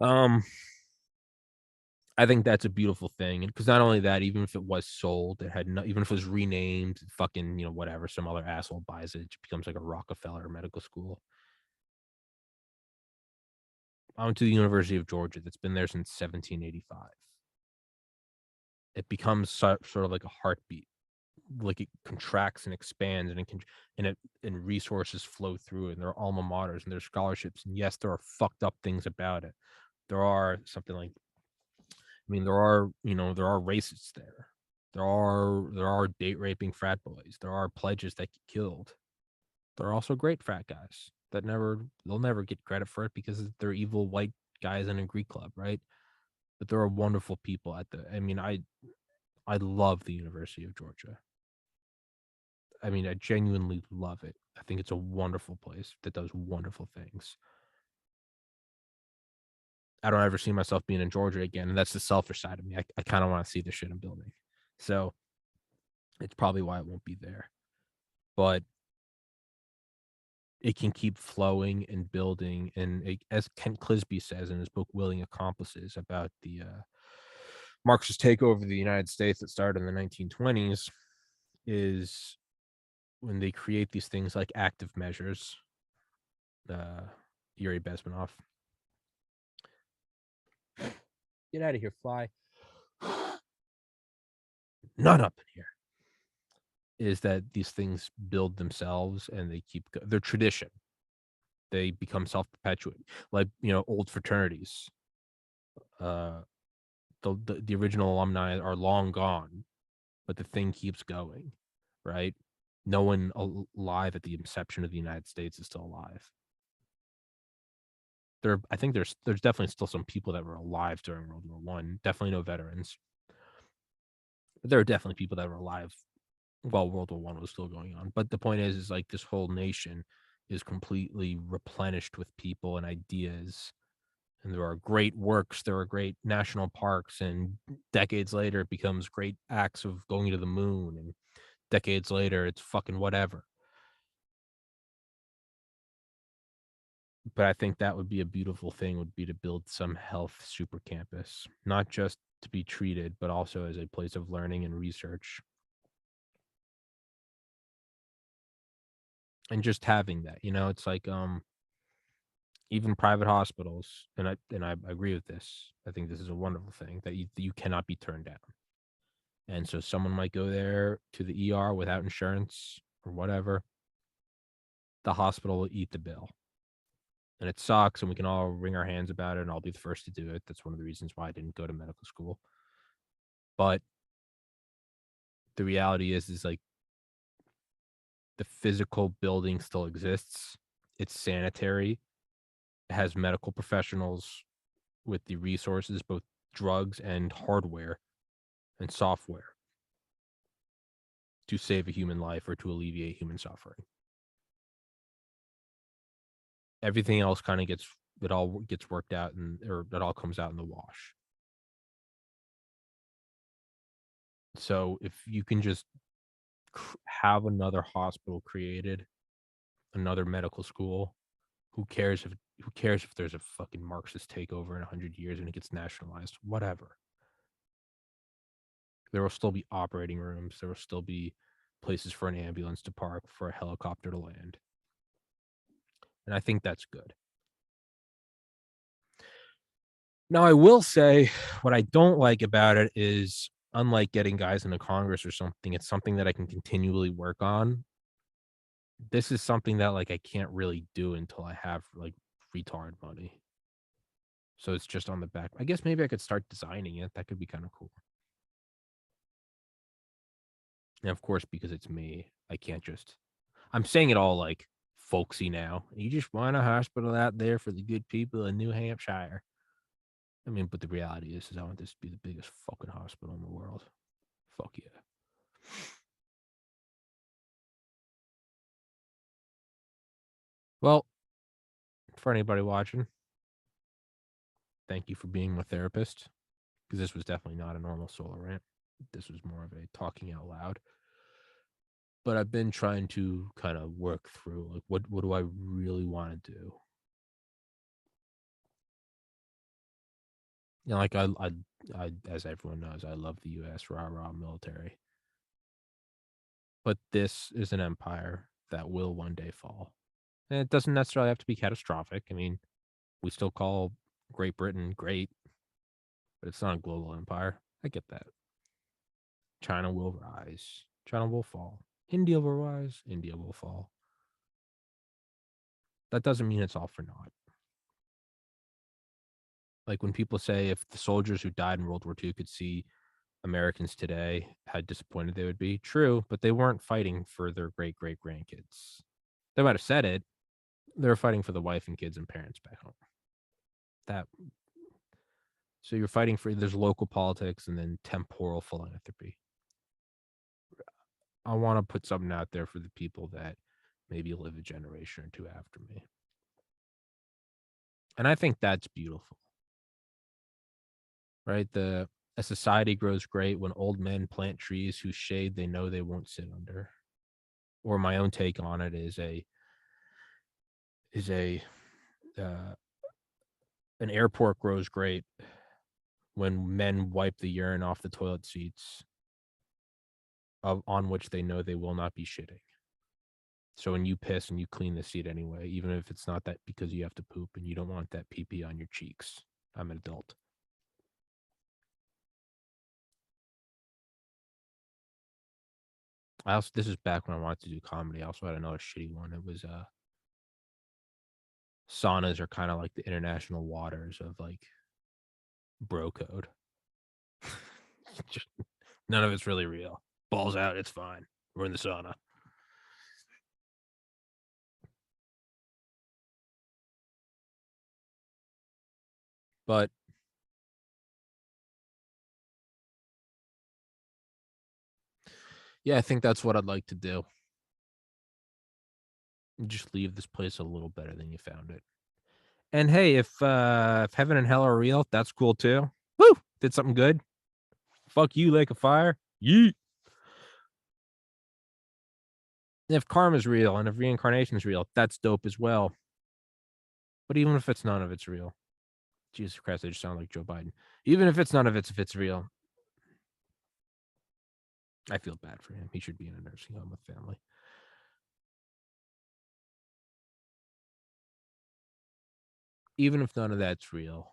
"Oh." I think that's a beautiful thing, and because not only that, even if it was sold, it had no, even if it was renamed, fucking whatever, some other asshole buys it, it becomes like a Rockefeller medical school. I went to the University of Georgia. That's been there since 1785. It becomes sort of like a heartbeat, like it contracts and expands, and it can and resources flow through it, and there are alma maters and there's scholarships, and yes, there are fucked up things about it. There are something like, I mean, there are racists there. There are date raping frat boys. There are pledges that get killed. There are also great frat guys that they'll never get credit for it because they're evil white guys in a Greek club, right? But there are wonderful people I mean, I love the University of Georgia. I mean, I genuinely love it. I think it's a wonderful place that does wonderful things. I don't ever see myself being in Georgia again, and that's the selfish side of me. I kind of want to see the shit I'm building. So it's probably why it won't be there. But it can keep flowing and building. And as Kent Clisby says in his book Willing Accomplices about the Marxist takeover of the United States that started in the 1920s, is when they create these things like active measures, Yuri Bezmenov. Get out of here, fly. Not up in here. Is that these things build themselves and they keep their tradition. They become self-perpetuating, like, old fraternities. Uh, the original alumni are long gone, but the thing keeps going, right? No one alive at the inception of the United States is still alive. I think there's definitely still some people that were alive during World War One. Definitely no veterans, but there are definitely people that were alive while World War One was still going on. But the point is like this whole nation is completely replenished with people and ideas, and there are great works, there are great national parks, and decades later it becomes great acts of going to the moon, and decades later it's fucking whatever. But I think that would be a beautiful thing, would be to build some health super campus, not just to be treated, but also as a place of learning and research. And just having that, it's like even private hospitals, and I agree with this. I think this is a wonderful thing that you cannot be turned down. And so someone might go there to the ER without insurance or whatever. The hospital will eat the bill. And it sucks, and we can all wring our hands about it, and I'll be the first to do it. That's one of the reasons why I didn't go to medical school. But the reality is like the physical building still exists. It's sanitary. It has medical professionals with the resources, both drugs and hardware and software, to save a human life or to alleviate human suffering. Everything else kind of it all gets worked out, or it all comes out in the wash. So if you can just have another hospital created, another medical school, who cares if there's a fucking Marxist takeover in 100 years and it gets nationalized? Whatever. There will still be operating rooms. There will still be places for an ambulance to park, for a helicopter to land. And I think that's good. Now, I will say what I don't like about it is, unlike getting guys into Congress or something, it's something that I can continually work on. This is something that like I can't really do until I have like retard money. So it's just on the back. I guess maybe I could start designing it. That could be kind of cool. And of course, because it's me, I can't just. I'm saying it all like folksy now. You just want a hospital out there for the good people in New Hampshire. I mean, but the reality is I want this to be the biggest fucking hospital in the world. Fuck yeah. Well, for anybody watching, thank you for being my therapist, because this was definitely not a normal solo rant. This was more of a talking out loud. But I've been trying to kind of work through like what do I really want to do? Like I, as everyone knows, I love the U.S. rah rah military, but this is an empire that will one day fall, and it doesn't necessarily have to be catastrophic. I mean, we still call Great Britain great, but it's not a global empire. I get that. China will rise. China will fall. India will rise. India will fall. That doesn't mean it's all for naught. Like when people say if the soldiers who died in World War II could see Americans today, how disappointed they would be. True, but they weren't fighting for their great great grandkids. They might have said it. They were fighting for the wife and kids and parents back home. That so you're fighting for there's local politics and then temporal philanthropy. I want to put something out there for the people that maybe live a generation or two after me. And I think that's beautiful. Right? A society grows great when old men plant trees whose shade they know they won't sit under. Or my own take on it is a uh, an airport grows great when men wipe the urine off the toilet seats on which they know they will not be shitting. So when you piss and you clean the seat anyway, even if it's not that because you have to poop and you don't want that pee pee on your cheeks. I'm an adult. This is back when I wanted to do comedy. I also had another shitty one. It was saunas are kind of like the international waters of like bro code. Just, none of it's really real. Balls out, it's fine. We're in the sauna. But yeah, I think that's what I'd like to do. Just leave this place a little better than you found it. And hey, if heaven and hell are real, that's cool too. Woo! Did something good. Fuck you, Lake of Fire. Yeet. If karma's real and if reincarnation's real, that's dope as well. But even if it's none of it's real, Jesus Christ, I just sound like Joe Biden. Even if it's none of it's if it's real, I feel bad for him. He should be in a nursing home with family. Even if none of that's real,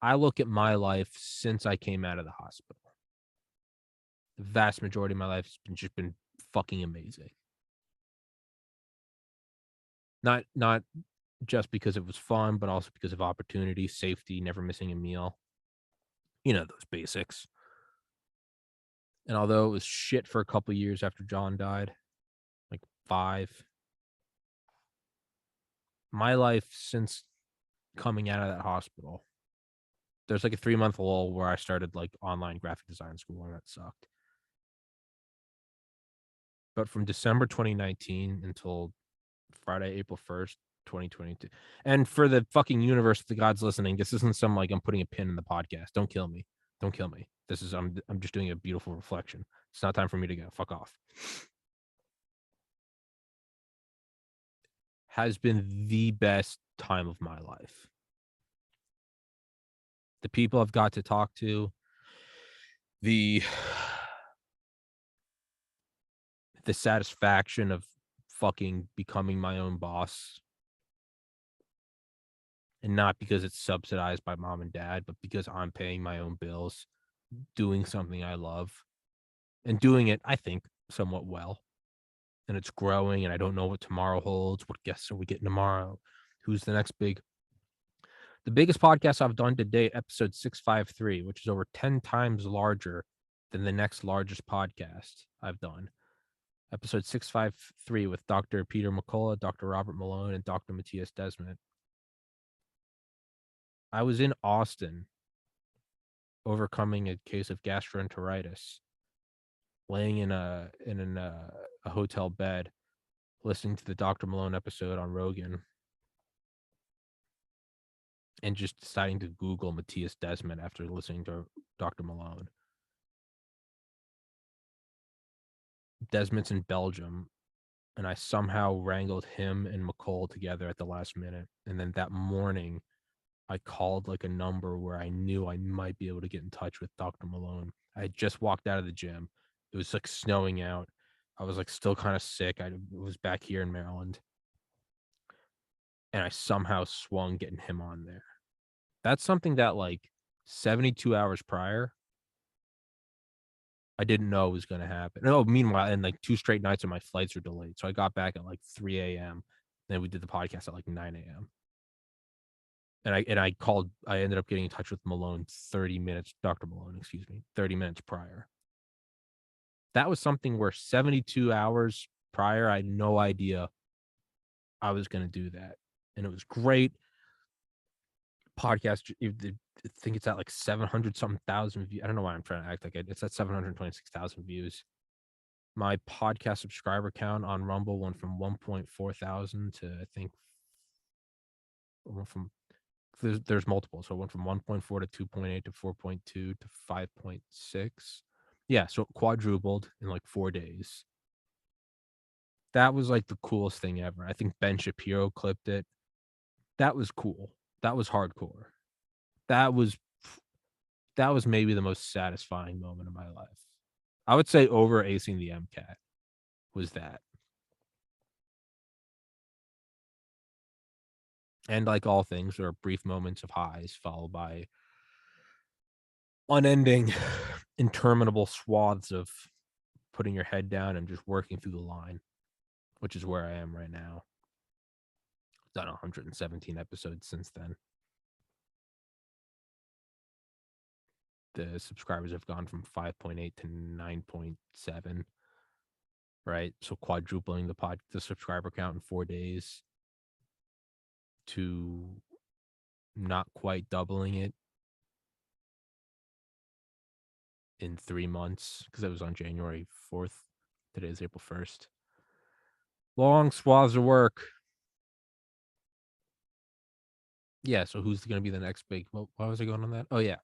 I look at my life since I came out of the hospital. The vast majority of my life has just been fucking amazing. Not just because it was fun, but also because of opportunity, safety, never missing a meal. You know, those basics. And although it was shit for a couple years after John died, like 5, my life since coming out of that hospital, there's like a 3-month lull where I started like online graphic design school, and that sucked. But from December 2019 until Friday, April 1st, 2022. And for the fucking universe, the gods listening, this isn't some like I'm putting a pin in the podcast. Don't kill me. Don't kill me. This is I'm just doing a beautiful reflection. It's not time for me to go. Fuck off. Has been the best time of my life. The people I've got to talk to, the satisfaction of fucking becoming my own boss, and not because it's subsidized by mom and dad, but because I'm paying my own bills, doing something I love, and doing it, I think, somewhat well. And it's growing, and I don't know what tomorrow holds. What guests are we getting tomorrow? Who's the next big? The biggest podcast I've done to date, episode 653, which is over 10 times larger than the next largest podcast I've done. Episode 653 with Dr. Peter McCullough, Dr. Robert Malone, and Dr. Matthias Desmet. I was in Austin overcoming a case of gastroenteritis, laying in a hotel bed, listening to the Dr. Malone episode on Rogan, and just deciding to Google Matthias Desmet after listening to Dr. Malone. Desmet's in Belgium, and I somehow wrangled him and McCall together at the last minute. And then that morning, I called like a number where I knew I might be able to get in touch with Dr. Malone. I had just walked out of the gym. It was like snowing out. I was like still kind of sick. I was back here in Maryland. And I somehow swung getting him on there. That's something that like 72 hours prior, I didn't know was going to happen. Oh, meanwhile, and like 2 straight nights of my flights are delayed. So I got back at like 3 a.m. Then we did the podcast at like 9 a.m. And I ended up getting in touch with Malone 30 minutes, Dr. Malone, excuse me, 30 minutes prior. That was something where 72 hours prior, I had no idea I was going to do that. And it was great. Podcast, I think it's at like 700 something thousand views. I don't know why I'm trying to act like it's at 726,000 views. My podcast subscriber count on Rumble went from 1.4 thousand to I think from there's multiple. So it went from 1.4 to 2.8 to 4.2 to 5.6. Yeah, so it quadrupled in like 4 days. That was like the coolest thing ever. I think Ben Shapiro clipped it. That was cool. That was hardcore. That was maybe the most satisfying moment of my life. I would say over acing the MCAT was that. And like all things, there are brief moments of highs followed by unending, interminable swaths of putting your head down and just working through the line, which is where I am right now. done 117 episodes since then. The subscribers have gone from 5.8 to 9.7, right? So quadrupling the subscriber count in 4 days to not quite doubling it in 3 months, because it was on January 4th. Today is April 1st. Long swaths of work. Yeah, so who's going to be the next big? Well, why was I going on that? Oh yeah,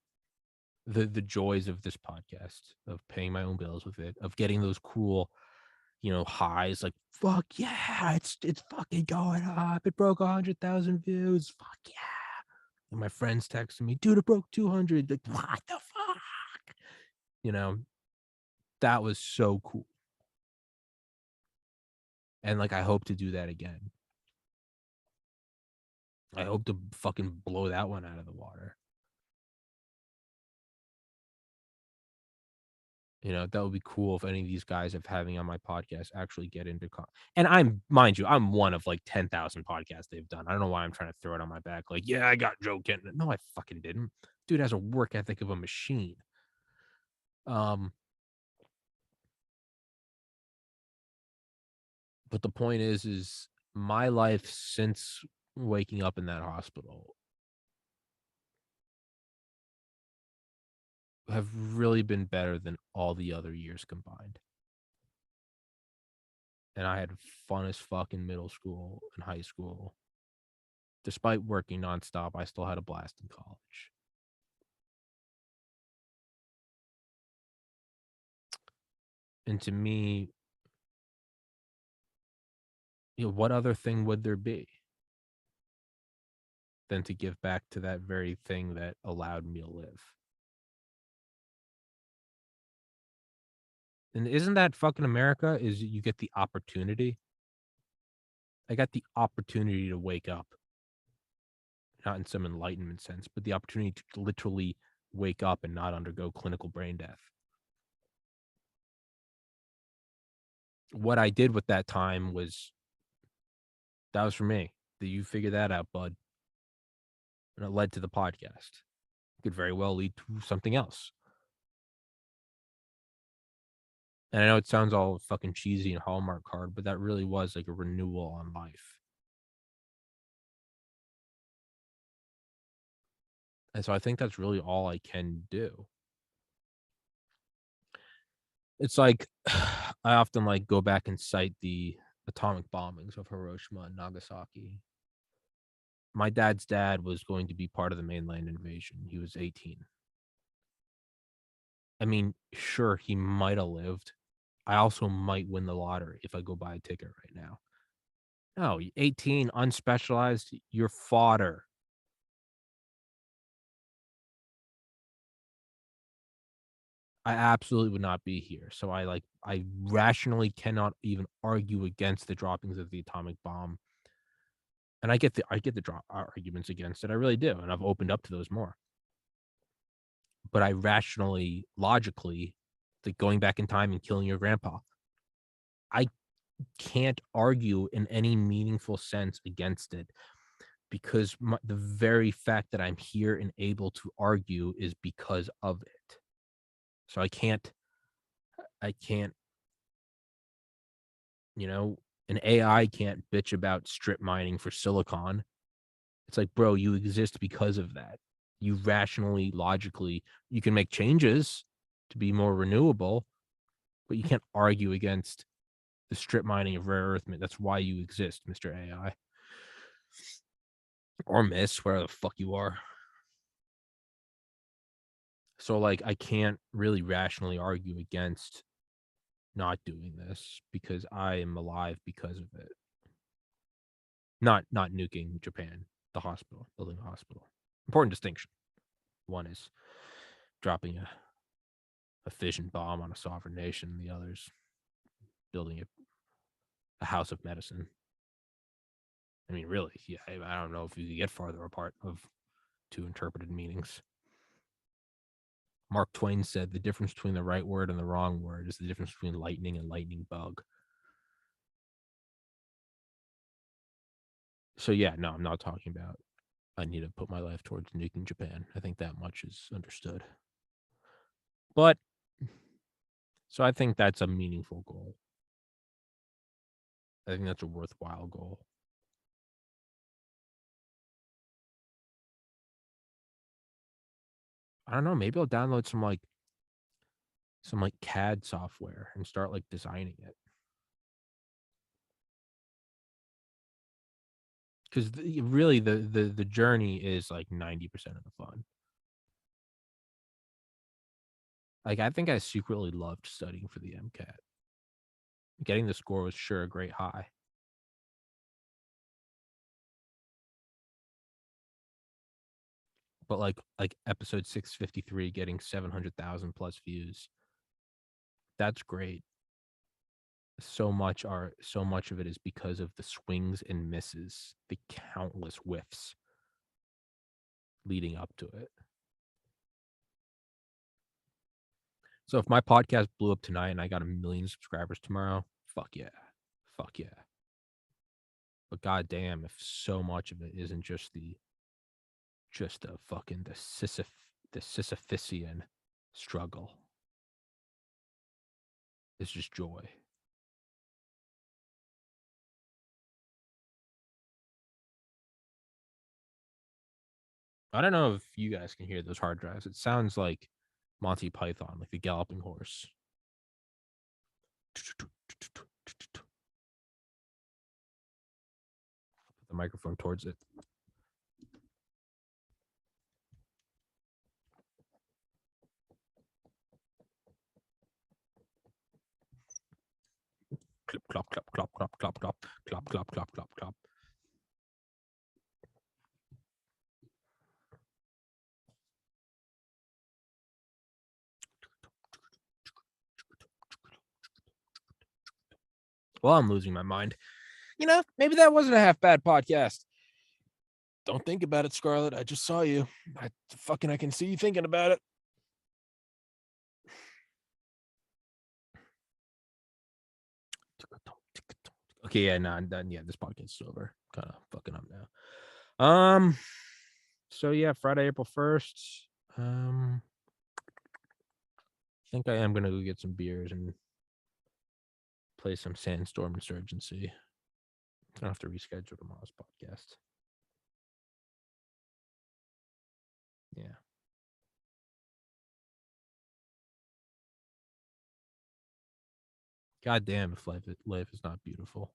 the joys of this podcast, of paying my own bills with it, of getting those cool, highs, like fuck yeah, it's fucking going up. It broke 100,000 views. Fuck yeah. And my friends texting me, dude, it broke 200. Like, what the fuck? That was so cool. And like, I hope to do that again. I hope to fucking blow that one out of the water. That would be cool if any of these guys of having on my podcast actually get into and mind you, I'm one of like 10,000 podcasts they've done. I don't know why I'm trying to throw it on my back. Like, yeah, I got Joe Kenton. No, I fucking didn't. Dude has a work ethic of a machine. But the point is my life since waking up in that hospital have really been better than all the other years combined. And I had fun as fuck in middle school and high school. Despite working nonstop, I still had a blast in college. And to me, what other thing would there be than to give back to that very thing that allowed me to live? And isn't that fucking America? Is you get the opportunity? I got the opportunity to wake up, not in some enlightenment sense, but the opportunity to literally wake up and not undergo clinical brain death. What I did with that time that was for me. That you figure that out, bud. And it led to the podcast. It could very well lead to something else. And I know it sounds all fucking cheesy and Hallmark card, but that really was like a renewal on life. And so I think that's really all I can do. It's like I often like go back and cite the atomic bombings of Hiroshima and Nagasaki. My dad's dad was going to be part of the mainland invasion. He was 18. I mean, sure, he might have lived. I also might win the lottery if I go buy a ticket right now. No, 18, unspecialized, you're fodder. I absolutely would not be here. So I rationally cannot even argue against the droppings of the atomic bomb. And I get the drop arguments against it. I really do. And I've opened up to those more. But I rationally, logically, like going back in time and killing your grandpa, I can't argue in any meaningful sense against it because the very fact that I'm here and able to argue is because of it. So I can't, an AI can't bitch about strip mining for silicon. It's like, bro, you exist because of that. You rationally, logically, you can make changes to be more renewable, but you can't argue against the strip mining of rare earth. That's why you exist, Mr. AI. Or Miss, where the fuck you are. So like I can't really rationally argue against not doing this because I am alive because of it. Not nuking Japan, the hospital, building a hospital. Important distinction. One is dropping a fission bomb on a sovereign nation. The other's building a house of medicine. I mean, really, yeah. I don't know if you could get farther apart of two interpreted meanings. Mark Twain said the difference between the right word and the wrong word is the difference between lightning and lightning bug. So yeah, no, I'm not talking about I need to put my life towards nuking Japan. I think that much is understood. But so I think that's a meaningful goal. I think that's a worthwhile goal. I don't know. Maybe I'll download some CAD software and start like designing it. Because really, the journey is like 90% of the fun. Like I think I secretly loved studying for the MCAT. Getting the score was sure a great high. But like episode 653 getting 700,000 plus views, that's great. So much of it is because of the swings and misses, the countless whiffs leading up to it. So if my podcast blew up tonight and I got 1 million subscribers tomorrow, fuck yeah. Fuck yeah. But goddamn, if so much of it isn't just the fucking the Sisyphusian struggle. It's just joy. I don't know if you guys can hear those hard drives. It sounds like Monty Python, like the galloping horse. Put the microphone towards it. Clip, clop, clop, clop, clop, clop, clop, clop, clop, clop, clop, clop. Well, I'm losing my mind. You know, maybe that wasn't a half bad podcast. Don't think about it, Scarlett. I just saw you. I can see you thinking about it. Okay, yeah, yeah, this podcast is over. Kind of fucking up now. So yeah, Friday, April 1st. I think I am gonna go get some beers and play some Sandstorm Insurgency. I don't have to reschedule tomorrow's podcast. Yeah. God damn, if life is not beautiful.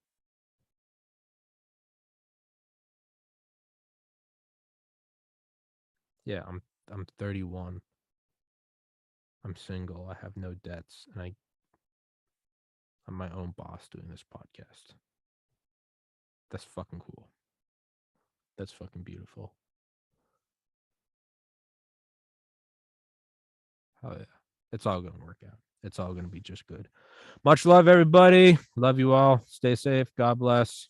Yeah, I'm 31. I'm single. I have no debts, and I'm my own boss doing this podcast. That's fucking cool. That's fucking beautiful. Oh yeah. It's all gonna work out. It's all gonna be just good. Much love, everybody. Love you all. Stay safe. God bless.